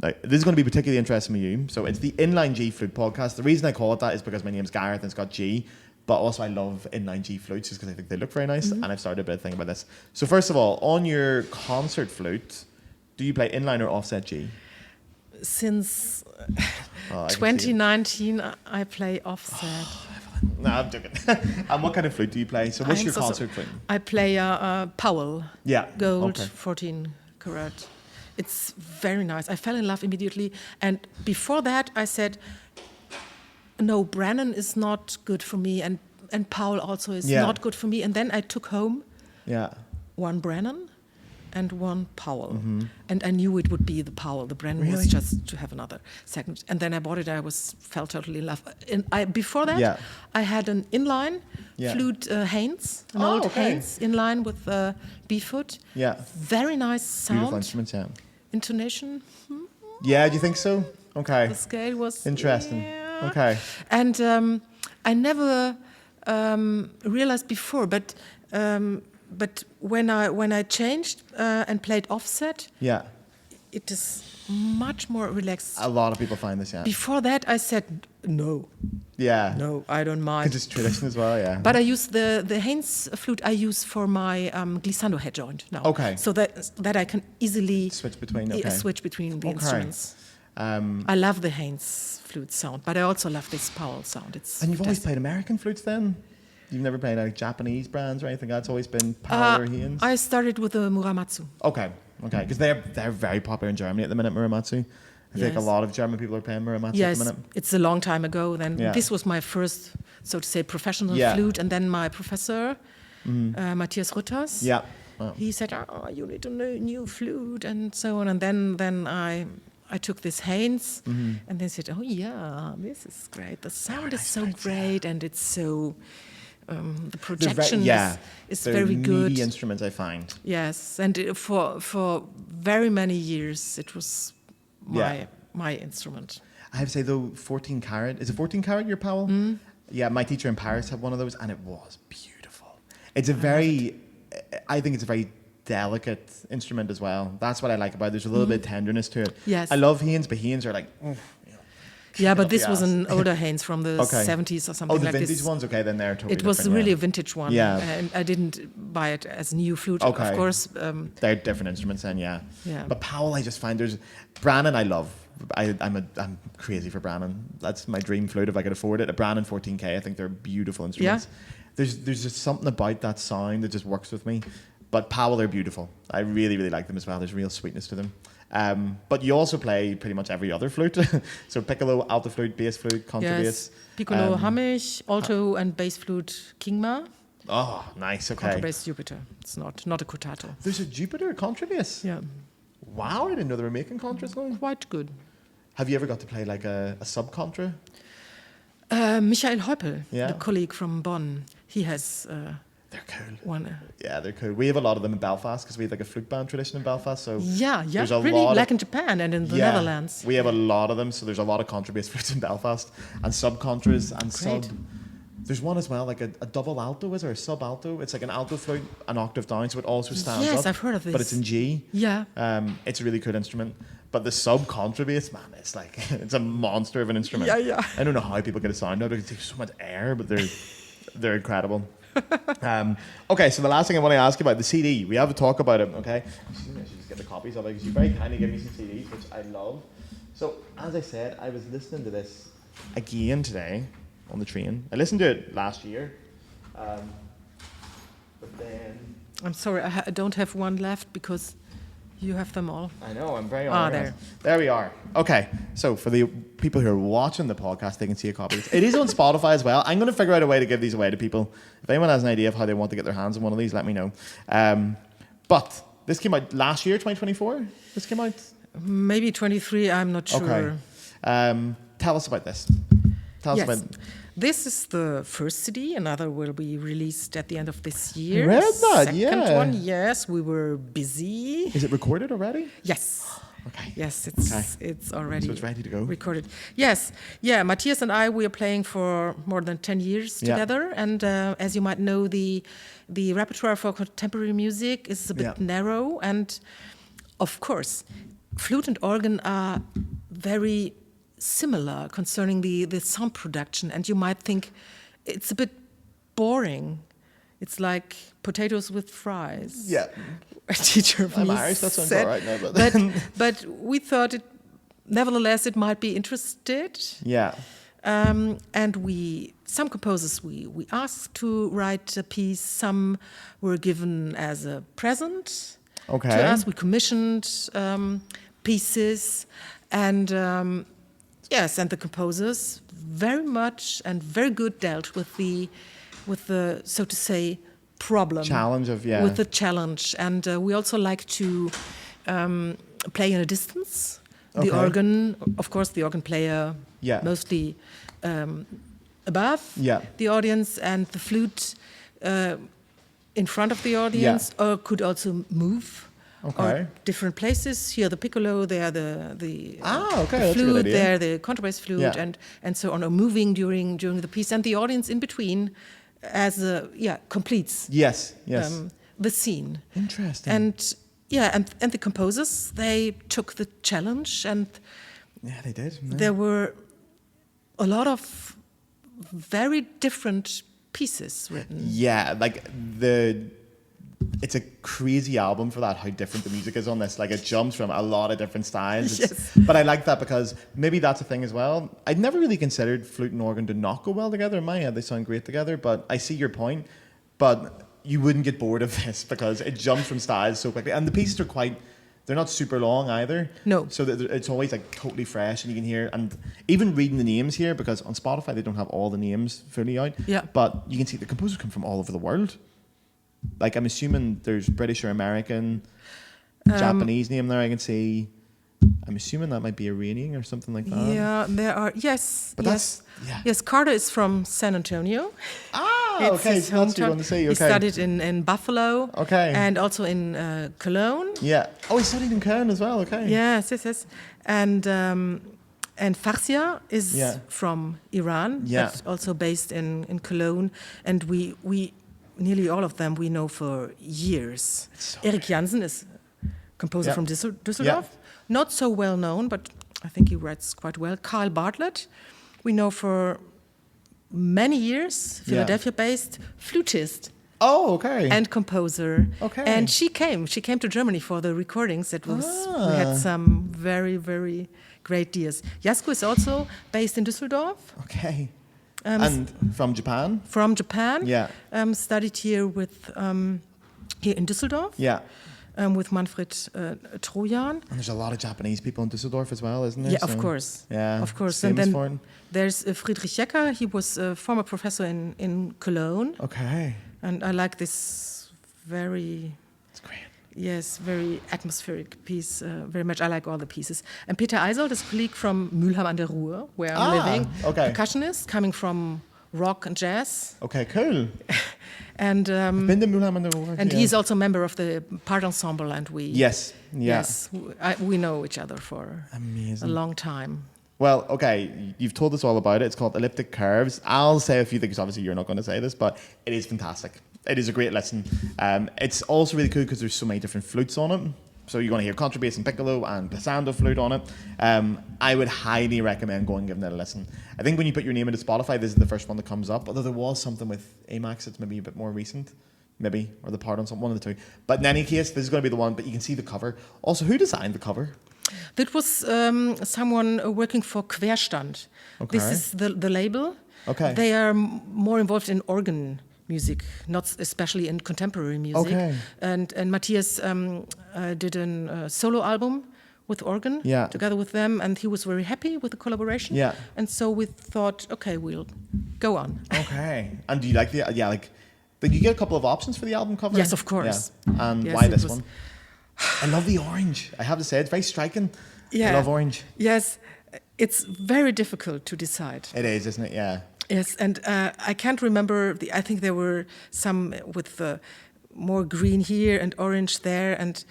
Now, this is going to be particularly interesting for you. So it's the Inline G Flute podcast. The reason I call it that is because my name's Gareth and it's got G, but also I love Inline G Flutes just because I think they look very nice, and I've started a bit of thing about this. So first of all, on your concert flute, do you play inline or offset G?
Since 2019, I play offset.
No, I'm joking. And what kind of flute do you play? So what's your concert flute?
I play a Powell.
Yeah.
Gold 14 karat. It's very nice. I fell in love immediately. And before that, I said, no, Brennan is not good for me. And Powell also is not good for me. And then I took home one Brennan. and one Powell. And I knew it would be the Powell. The brand was just to have another second. And then I bought it. I felt totally in love. Before that, I had an inline flute Haynes, an old Haynes inline with B-foot.
Yeah.
Very nice sound.
Beautiful instruments, yeah.
Intonation.
Yeah, do you think so? Okay.
The scale was...
Interesting.
Yeah.
Okay.
And I never realized before, but when I changed and played offset, it is much more relaxed.
A lot of people find this, yeah.
Before that, I said no.
Yeah.
No, I don't mind.
Because it's tradition as well, yeah.
But I use the Haynes flute I use for my glissando head joint now.
Okay.
So that I can easily
switch between the
instruments. I love the Haynes flute sound, but I also love this Powell sound.
And you've always played American flutes then? You've never played like Japanese brands or anything? That's always been Powell or Haynes?
I started with the Muramatsu.
Okay, because they're very popular in Germany at the minute, Muramatsu. I think a lot of German people are playing Muramatsu at the minute. Yes,
it's a long time ago. Then this was my first, so to say, professional flute, and then my professor, Matthias Rutters, he said, you need a new flute, and so on. And then I took this Haynes, and they said, this is great. The sound is so great, and it's so... the projection is very good.
Meaty instruments, I find.
Yes, and for very many years it was my instrument.
I have to say though, 14 karat. Is it 14 karat your Powell? Yeah, my teacher in Paris had one of those, and it was beautiful. It's I think it's a very delicate instrument as well. That's what I like about it. There's a little bit of tenderness to it.
Yes,
I love Haynes, but Haynes are like.
Yeah, but this was an older Haynes from the 70s or something like this.
Oh, the vintage ones? Okay, then they're totally different.
It was really a vintage one.
Yeah.
And I didn't buy it as new flute, of course.
They're different instruments then, yeah. But Powell, I just find Brannan I love. I'm crazy for Brannan. That's my dream flute if I could afford it. A Brannan 14K, I think they're beautiful instruments. Yeah. There's just something about that sound that just works with me. But Powell, they're beautiful. I really, really like them as well. There's real sweetness to them. But you also play pretty much every other flute. So piccolo, alto flute, bass flute, contrabass.
Piccolo Hammich, alto and bass flute Kingma.
Oh, nice, okay.
Contrabass Jupiter. It's not a Cutato.
There's a Jupiter contrabass?
Yeah.
Wow, I didn't know they were making contras now.
Quite good.
Have you ever got to play like a sub-contra?
Michael Heupel, the colleague from Bonn, he has...
they're cool.
One,
yeah, they're cool. We have a lot of them in Belfast because we have like a flute band tradition in Belfast. So
there's a really lot like in Japan and in the Netherlands.
We have a lot of them, so there's a lot of contrabass flutes in Belfast and sub-contras and sub. There's one as well, like a double alto, is there? A sub alto? It's like an alto flute, an octave down, so it also stands up.
Yes, I've heard of this.
But it's in G.
Yeah.
It's a really cool instrument. But the sub contrabass, man, it's like it's a monster of an instrument.
Yeah.
I don't know how people get a sound out of it. It takes so much air, but they're incredible. Okay, so the last thing I want to ask you about the CD. We have a talk about it. Okay, I should just get the copies of it because you very kindly give me some CDs, which I love. So as I said, I was listening to this again today on the train. I listened to it last year, but then
I'm sorry, I don't have one left because you have them all.
I know, I'm very honored. There we are. Okay, so for the people who are watching the podcast, they can see a copy. It is on Spotify as well. I'm going to figure out a way to give these away to people. If anyone has an idea of how they want to get their hands on one of these, let me know. But this came out last year, 2024? This came out?
Maybe 23, I'm not sure.
Okay. Tell us about this. Tell us about
This is the first CD. Another will be released at the end of this year.
I read that,
Second one, yes. We were busy.
Is it recorded already?
Yes.
Okay.
Yes, it's already
so it's ready to go.
Recorded. Yes. Yeah, Matthias and I, we are playing for more than 10 years together. And as you might know, the repertoire for contemporary music is a bit narrow. And of course, flute and organ are very similar concerning the sound production, and you might think it's a bit boring. It's like potatoes with fries.
Yeah.
A teacher of
I'm
me
Irish, that sounds
said,
all right now.
But we thought nevertheless it might be interested.
Yeah.
And some composers we asked to write a piece. Some were given as a present to us. We commissioned pieces, and yes, and the composers very much and very good dealt with the so to say problem.
Challenge of,
With the challenge. And we also like to play in a distance. The organ, of course, the organ player mostly above the audience, and the flute in front of the audience, or could also move. Or different places. Here the piccolo, there the flute, there the contrabass flute, and so on, or moving during the piece, and the audience in between as completes the scene.
Interesting.
And the composers, they took the challenge, and
they did. Yeah.
There were a lot of very different pieces written.
Yeah, like it's a crazy album for that, how different the music is on this. Like, it jumps from a lot of different styles. But I like that because maybe that's a thing as well. I'd never really considered flute and organ to not go well together. In my head, they sound great together, but I see your point. But you wouldn't get bored of this because it jumps from styles so quickly. And the pieces are they're not super long either.
No.
So it's always like totally fresh, and you can hear, and even reading the names here, because on Spotify they don't have all the names fully out.
Yeah.
But you can see the composers come from all over the world. Like, I'm assuming there's British or American, Japanese name there I can see. I'm assuming that might be Iranian or something like that.
Yeah, there are, yes.
But
Yes, Carter is from San Antonio.
Okay, so that's what you want to say. Okay.
He studied in Buffalo.
Okay.
And also in Cologne.
Yeah. Oh, he studied in Cologne as well, okay.
Yes. And Farsia is from Iran, but also based in Cologne. And we nearly all of them we know for years. Erik Jansen is a composer from Düsseldorf. Not so well known, but I think he writes quite well. Carl Bartlett, we know for many years, Philadelphia-based flutist.
Oh, okay.
And composer.
Okay.
And she came to Germany for the recordings. We had some very, very great years. Jasko is also based in Düsseldorf.
Okay. And from Japan?
From Japan.
Yeah.
Studied here here in Düsseldorf.
Yeah.
With Manfred Trojan.
And there's a lot of Japanese people in Düsseldorf as well, isn't there?
Yeah, of course.
Yeah.
Of course.
And
then there's Friedrich Jecker. He was a former professor in Cologne.
Okay.
And I like this very...
It's great.
Yes, very atmospheric piece, very much. I like all the pieces. And Peter Eisold is a colleague from Mülheim an der Ruhr, where I'm living.
Okay.
Percussionist, coming from rock and jazz.
Okay, cool.
And
I've been to Mülheim an der Ruhr.
And he's also a member of the part ensemble, and we...
Yes,
we know each other for a long time.
Well, okay, you've told us all about it. It's called Elliptic Curves. I'll say a few things. Obviously, you're not going to say this, but it is fantastic. It is a great listen. It's also really cool because there's so many different flutes on it. So you're going to hear contrabass and piccolo and glissando flute on it. I would highly recommend going and giving it a listen. I think when you put your name into Spotify, this is the first one that comes up. Although there was something with Amax that's maybe a bit more recent. Maybe, or the part on some, one of the two. But in any case, this is going to be the one, but you can see the cover. Also, who designed the cover?
That was someone working for Querstand.
Okay.
This is the label.
Okay.
They are more involved in organ music, not especially in contemporary music.
Okay.
And Matthias did a solo album with organ together with them, and he was very happy with the collaboration.
Yeah.
And so we thought, okay, we'll go on.
Okay. And do you like did you get a couple of options for the album cover?
Yes, of course.
Yeah. And why this one? I love the orange. I have to say, it's very striking.
Yeah.
I love orange.
Yes. It's very difficult to decide.
It is, isn't it? Yeah.
Yes, and I can't remember. I think there were some with more green here and orange there, and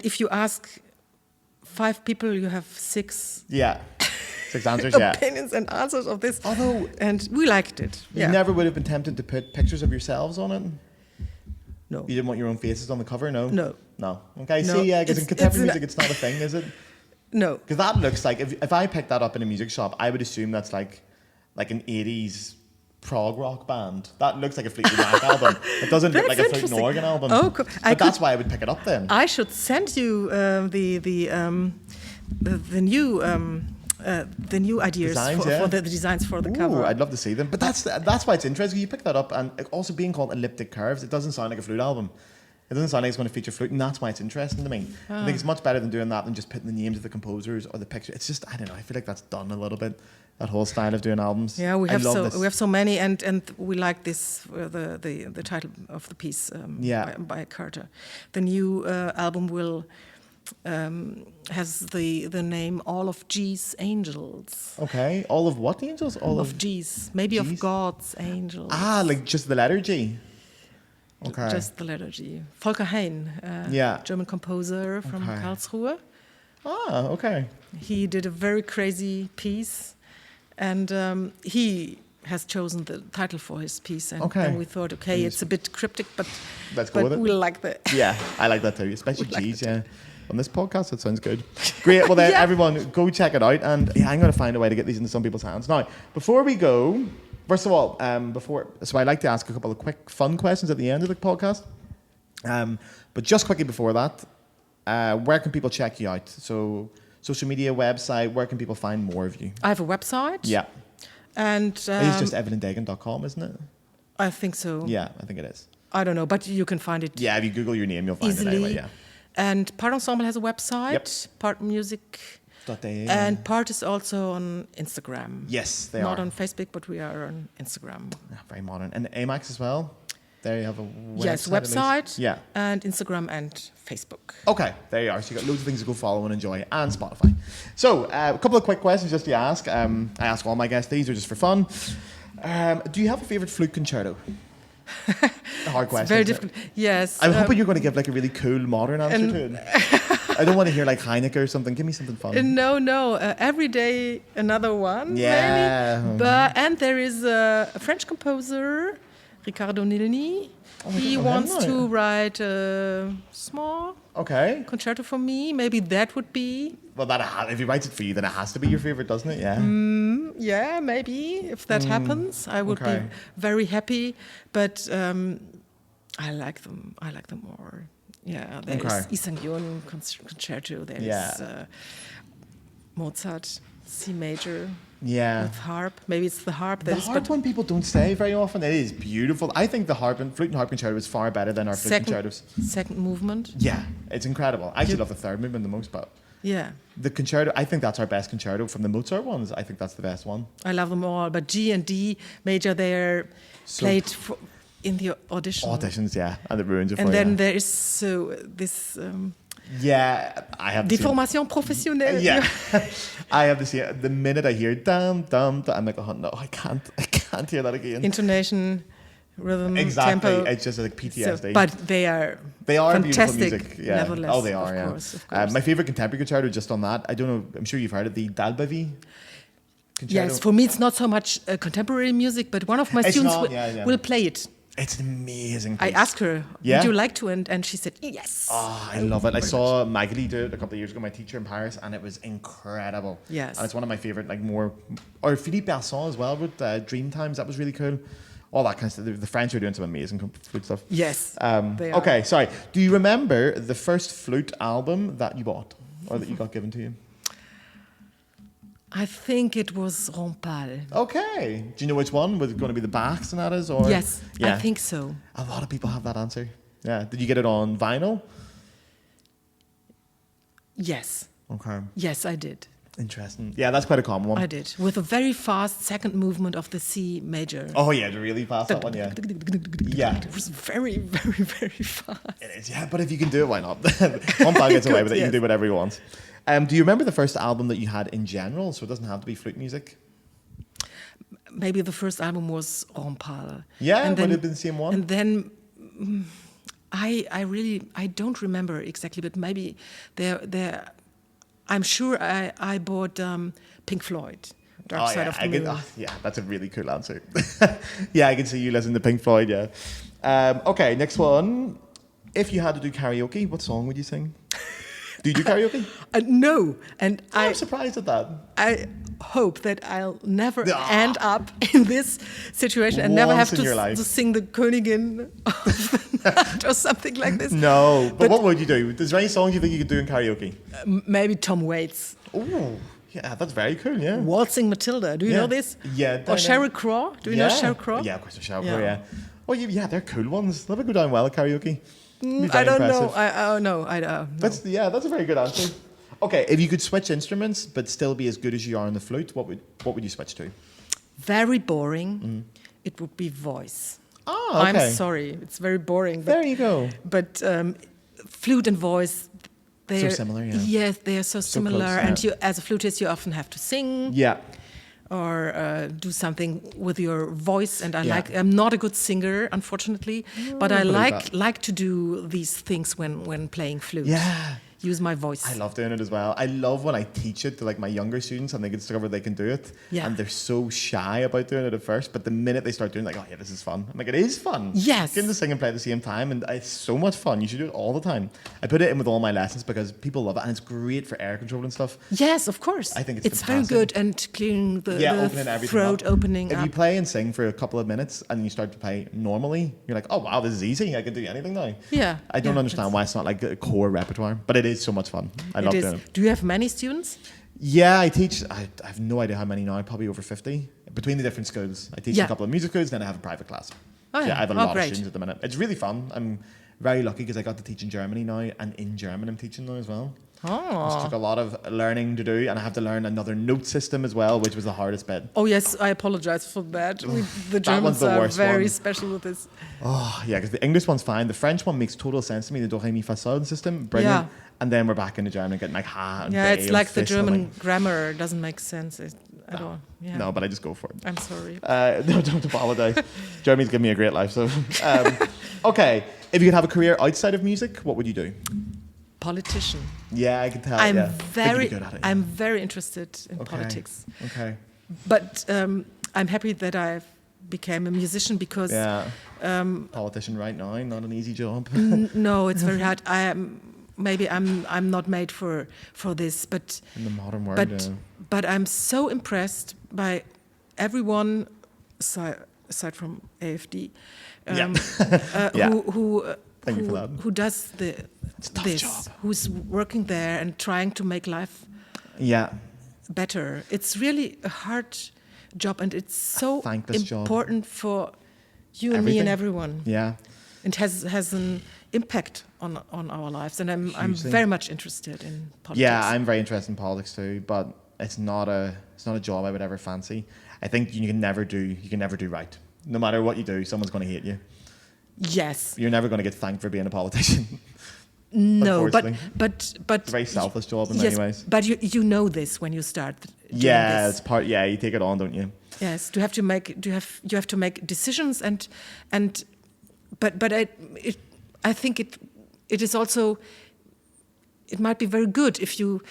if you ask 5 people, you have 6.
Yeah. 6 answers.
Opinions and answers of this.
Although,
and we liked it.
You never would have been tempted to put pictures of yourselves on it.
No.
You didn't want your own faces on the cover, no?
No.
Okay,
no.
See, because in contemporary music, it's not a thing, is it?
No.
Because that looks like, if I picked that up in a music shop, I would assume that's like an 80s prog rock band. That looks like a Fleetwood Mac album. It doesn't look like a Flute and Organ album.
Oh, cool.
But that's why I would pick it up then.
I should send you the new ideas
designs,
for the designs for the cover.
I'd love to see them. But that's why it's interesting. You pick that up, and also being called Elliptic Curves, it doesn't sound like a flute album. It doesn't sound like it's going to feature flute, and that's why it's interesting to me. I think it's much better than doing that than just putting the names of the composers or the picture. It's just, I don't know, I feel like that's done a little bit, that whole style of doing albums.
Yeah, we have so many, and we like this, the title of the piece by Carter. The new album will has the name All of G's Angels.
Okay, all of what angels?
All of G's, maybe G's? Of God's angels.
Ah, like just the letter G. Okay.
Just the letter G. Volker Hein, German composer from Karlsruhe.
Ah, okay.
He did a very crazy piece, and he has chosen the title for his piece. And we thought, it's a bit cryptic, but
let's go with it.
We like that.
Yeah, I like that too, especially G's. Yeah. On this podcast, it sounds good. Great. Well, then everyone, go check it out, and I'm going to find a way to get these into some people's hands. Now, before we go. First of all, so I like to ask a couple of quick, fun questions at the end of the podcast. But just quickly before that, where can people check you out? So, social media, website, where can people find more of you?
I have a website.
Yeah.
And
it's just evelindegen.com, isn't it?
I think so.
Yeah, I think it is.
I don't know, but you can find it.
Yeah, if you Google your name, you'll find
easily.
It anyway. Yeah.
And Part Ensemble has a website. Part Music. And Part is also on Instagram.
Yes, they
Not
are.
on Facebook, but we are on Instagram.
Yeah, very modern. And AMAX as well? There you have a website.
Yes, website, and Instagram and Facebook.
Okay, there you are. So you got loads of things to go follow and enjoy, and Spotify. So, a couple of quick questions just to ask. I ask all my guests, these are just for fun. Do you have a favourite flute concerto? A hard question.
Very difficult. Yes.
I'm hoping you're going to give like a really cool modern answer to it. I don't want to hear like Heineke or something. Give me something fun.
No. Every day another one.
Yeah.
Maybe. And there is a French composer, Riccardo Nilini. He wants to write a small
Okay.
Concerto for me, maybe that would be.
Well, if he writes it for you, then it has to be your favorite, doesn't it? Yeah.
Yeah, maybe if that happens, I would be very happy. But I like them. I like them more. Yeah, there's Isang-Yun Concerto. There's Mozart C major.
Yeah.
With harp. Maybe it's the harp.
The harp one people don't say very often. It is beautiful. I think the flute and harp concerto is far better than our flute concertos.
Second movement.
Yeah, it's incredible. I actually love the third movement the most, but the concerto, I think that's our best concerto from the Mozart ones. I think that's the best one.
I love them all, but G and D major, they're played in the auditions,
yeah, and it ruins it for
you. And then
there
is this.
I have
Déformation professionnelle.
Yeah, I have to see it. The minute I hear dum dum, I'm like, oh no, I can't hear that again.
Intonation, rhythm,
exactly.
tempo.
It's just like PTSD.
So, but they are
beautiful
fantastic
music. Yeah.
Nevertheless,
Oh, they are.
Of course.
My favorite contemporary concerto, just on that, I don't know. I'm sure you've heard of the Dalbavi concerto.
Yes, for me it's not so much contemporary music, but one of my students will play it.
It's an amazing piece.
I asked her, would you like to? And she said, yes.
Oh, I love it. I saw Magali do it a couple of years ago, my teacher in Paris, and it was incredible.
Yes.
And it's one of my favourite, or Philippe Basson as well with Dream Times. That was really cool. All that kind of stuff. The French are doing some amazing flute stuff.
Yes, they are.
Okay, sorry. Do you remember the first flute album that you bought or that you got given to you?
I think it was Rompal.
Okay. Do you know which one? Was it going to be the Bach sonatas? Or?
Yes, I think so.
A lot of people have that answer. Yeah. Did you get it on vinyl?
Yes.
Okay.
Yes, I did.
Interesting. Yeah, that's quite a common one.
I did. With a very fast second movement of the C major.
Oh, yeah, the really fast that one, yeah. Yeah.
It was very, very, very fast.
It is, yeah, but if you can do it, why not? Rompal gets away with it. You can do whatever you want. Do you remember the first album that you had in general? So it doesn't have to be flute music.
Maybe the first album was Rompal.
Yeah, would it have been the same one?
And then I don't remember exactly, but maybe I'm sure I bought Pink Floyd, Dark Side of the Moon.
Yeah, that's a really cool answer. Yeah, I can see you listen to Pink Floyd, yeah. Okay, next one. If you had to do karaoke, what song would you sing? Do you do karaoke?
No, and
I'm surprised at that.
I hope that I'll never end up in this situation and never have to sing the Königin of the Night or something like this.
No, but what would you do? Is there any songs you think you could do in karaoke?
Maybe Tom Waits.
Oh, yeah, that's very cool, yeah.
Waltzing Matilda, do you know this?
Yeah.
Or Sheryl Crow, do you know Sheryl Crow?
Yeah, of course, Sheryl Crow, yeah. Oh, yeah, they're cool ones. They'll go down well at karaoke.
I don't know. I don't know.
That's a very good answer. Okay, if you could switch instruments but still be as good as you are on the flute, what would you switch to?
Very boring. It would be voice.
Oh, okay.
I'm sorry, it's very boring. But,
there you go.
But flute and voice, they're
so similar. Yeah.
Yes, they are so similar.
Close, yeah.
And you, as a flutist, you often have to sing.
Yeah.
Or do something with your voice, and I'm not a good singer, unfortunately, but I like to do these things when playing flute.
Yeah.
Use my voice.
I love doing it as well. I love when I teach it to like my younger students and they can discover they can do it.
Yeah.
And they're so shy about doing it at first, but the minute they start doing it, like, oh yeah, this is fun. I'm like, it is fun.
Yes.
Getting to sing and play at the same time, and it's so much fun. You should do it all the time. I put it in with all my lessons because people love it, and it's great for air control and stuff.
Yes, of course.
I think it's
very good, and clearing the throat, opening
up. If you
up.
play and sing for a couple of minutes and you start to play normally, you're like, oh wow, this is easy. I can do anything now.
Yeah.
I don't understand why it's not like a core repertoire, but it is so much fun. I love doing it.
Do you have many students?
Yeah, I teach. I have no idea how many now. Probably over 50 between the different schools. I teach a couple of music schools, then I have a private class.
Oh, yeah.
I have a lot of students at the minute. It's really fun. I'm very lucky because I got to teach in Germany now, and in German I'm teaching now as well.
Oh.
It took a lot of learning to do, and I have to learn another note system as well, which was the hardest bit.
Oh yes, I apologize for that. The Germans are very special with this.
Oh yeah, because the English one's fine. The French one makes total sense to me. The do, re, mi, fa, sol system, brilliant. Yeah. And then we're back into German getting like ha and
it's like the German grammar doesn't make sense at all. Yeah.
No, but I just go for it.
I'm sorry.
No, don't apologize. Germany's given me a great life. So, okay, if you could have a career outside of music, what would you do?
Politician.
Yeah, I can tell.
I'm
good at it,
I'm very interested in politics.
Okay.
But I'm happy that I became a musician because
politician right now, not an easy job.
No, it's very hard. Maybe I'm not made for this, but
in the modern world.
But I'm so impressed by everyone aside from AfD, who does this,
job.
Who's working there and trying to make life better. It's really a hard job, and it's so important for you and me and everyone.
Yeah,
it has an impact on our lives, and I'm very much interested in politics.
Yeah, I'm very interested in politics too, but it's not a job I would ever fancy. I think you can never do right. No matter what you do, someone's going to hate you.
Yes.
You're never going to get thanked for being a politician.
No, but
it's a very selfish job in many ways.
But you know this when you start.
Yeah, it's part. Yeah, you take it on, don't you?
Yes. You have to make decisions but I think it is also, it might be very good if you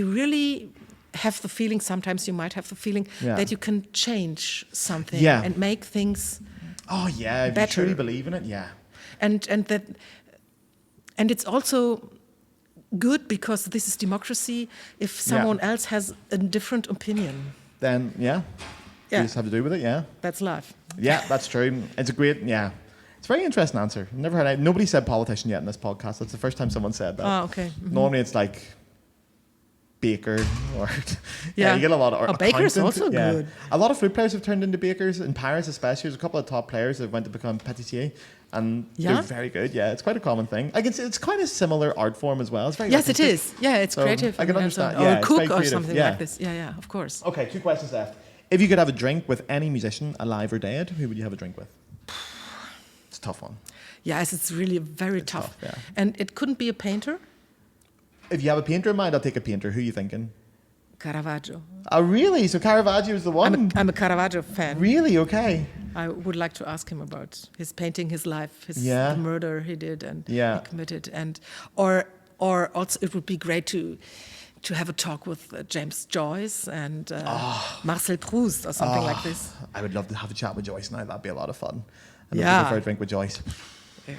really have the feeling, sometimes you might have the feeling that you can change something and make things
if you truly believe in it,
and it's also good because this is democracy. If someone else has a different opinion,
then you just have to do with it.
That's life.
Yeah, that's true. It's a great It's a very interesting answer. Never heard it. Nobody said politician yet in this podcast. That's the first time someone said that.
Oh, okay. Mm-hmm.
Normally it's like baker or you get a lot of
bakers also good.
A lot of flute players have turned into bakers in Paris, especially. There's a couple of top players that went to become pâtissier, and they're very good. Yeah, it's quite a common thing. I can say it's quite a similar art form as well. It's very
it is. Yeah, it's creative.
I can understand.
Or a cook or something like this. Yeah, of course.
Okay, 2 questions left. If you could have a drink with any musician, alive or dead, who would you have a drink with? It's a tough one.
Yes, it's really very tough. And it couldn't be a painter?
If you have a painter in mind, I'll take a painter. Who are you thinking?
Caravaggio.
Oh, really? So Caravaggio is the one?
I'm a Caravaggio fan.
Really? Okay.
I would like to ask him about his painting, his life, the murder he did and he committed. Or also it would be great to have a talk with James Joyce and Marcel Proust or something like this.
I would love to have a chat with Joyce now. That'd be a lot of fun. I'd love to go for a drink with Joyce.
Yeah.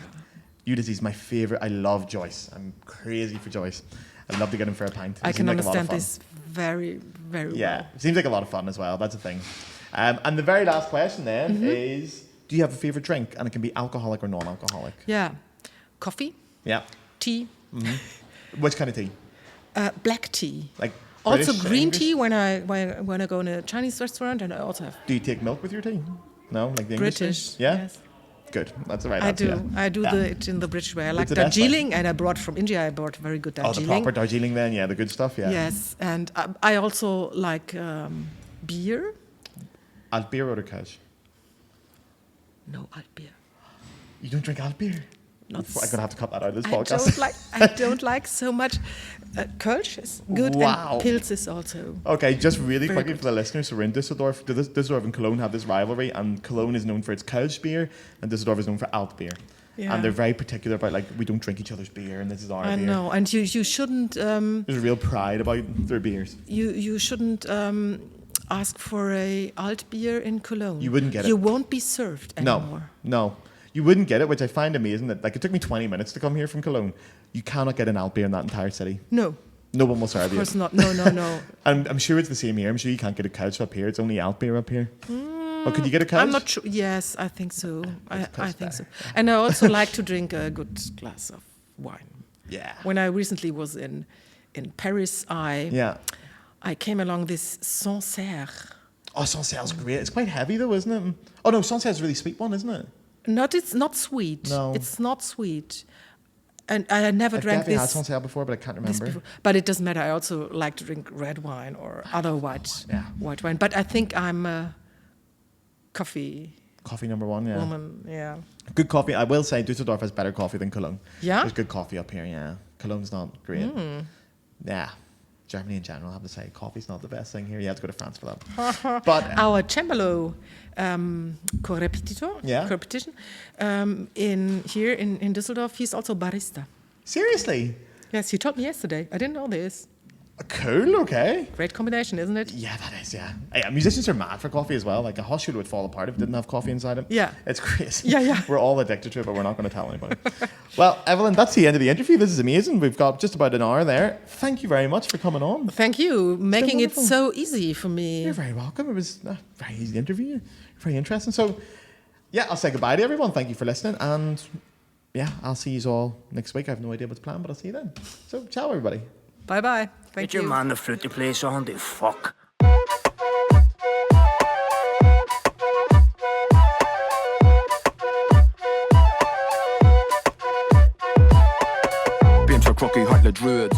Ulysses, my favourite. I love Joyce. I'm crazy for Joyce. I'd love to get him for a pint.
I can understand this very, very well.
Yeah, it seems like a lot of fun as well. That's the thing. And the very last question then is, do you have a favourite drink? And it can be alcoholic or non-alcoholic.
Yeah. Coffee.
Yeah.
Tea.
Mm-hmm. Which kind of tea?
Black tea.
Like
British, also green
English?
Tea when I go in a Chinese restaurant, and I also have.
Do you take milk with your tea? No, like the English
British.
Tea? Yeah.
Yes.
Good. That's the right
I
answer.
do.
Yeah.
I do it in the British way. I like
It's the best way.
Darjeeling, and I brought from India. I brought very good Darjeeling.
Oh, the proper Darjeeling then, yeah, the good stuff, yeah.
Yes, and I also like beer.
Alt beer or Kölsch?
No, alt beer.
You don't drink alt beer?
Not
I'm going to have to cut that out of this
I
podcast.
I don't like so much. Kölsch is good,
Wow.
and Pils is also.
Okay, just really
Very
quickly
good.
for the listeners, so we're in Düsseldorf. Düsseldorf and Cologne have this rivalry, and Cologne is known for its Kölsch beer, and Düsseldorf is known for alt beer.
Yeah.
And they're very particular about, like, we don't drink each other's beer, and this is our
I
beer.
know, and you shouldn't.
There's a real pride about their beers.
You shouldn't ask for a alt beer in Cologne.
You wouldn't get it.
You won't be served anymore.
No. You wouldn't get it, which I find amazing. That like it took me 20 minutes to come here from Cologne. You cannot get an alt beer in that entire city.
No.
No one will serve
Of
you.
course not. No.
I'm sure it's the same here. I'm sure you can't get a couch up here. It's only alt beer up here. Oh, could you get a couch?
I'm not sure. Yes, I think so. I think
better.
so. And I also like to drink a good glass of wine.
Yeah.
When I recently was in Paris, I came along this Sancerre.
Oh, Sancerre's great. It's quite heavy though, isn't it? Oh no, Sancerre's a really sweet one, isn't it?
It's not sweet.
No.
It's not sweet. And I never
I've
drank
definitely had
this.
Sancerre before, but I can't remember.
Before. But it doesn't matter. I also like to drink red wine or other white wine. But I think I'm a coffee
Number one, yeah.
woman. Yeah.
Good coffee. I will say Düsseldorf has better coffee than Cologne.
Yeah?
There's good coffee up here, yeah. Cologne's not great. Yeah. Germany in general, I have to say, coffee's not the best thing here. You have to go to France for that. But
Our cembalo co-repetitor, in Düsseldorf, he's also barista.
seriously?
Yes, he told me yesterday. I didn't know this.
Cool, okay.
Great combination, isn't it?
Yeah, that is, yeah. Musicians are mad for coffee as well. Like a Hochschule would fall apart if it didn't have coffee inside it.
Yeah.
It's crazy.
Yeah.
We're all addicted to it, but we're not going to tell anybody. Well, Evelyn, that's the end of the interview. This is amazing. We've got just about an hour there. Thank you very much for coming on.
Thank you, making it
wonderful.
so easy for me.
You're very welcome. It was a very easy interview. Very interesting. So, yeah, I'll say goodbye to everyone. Thank you for listening. And, yeah, I'll see you all next week. I have no idea what's planned, but I'll see you then. So, ciao, everybody.
Bye-bye. Thank
Get
you.
your man the flute to play so handy, fuck.
Bien for crocky, heart the druids.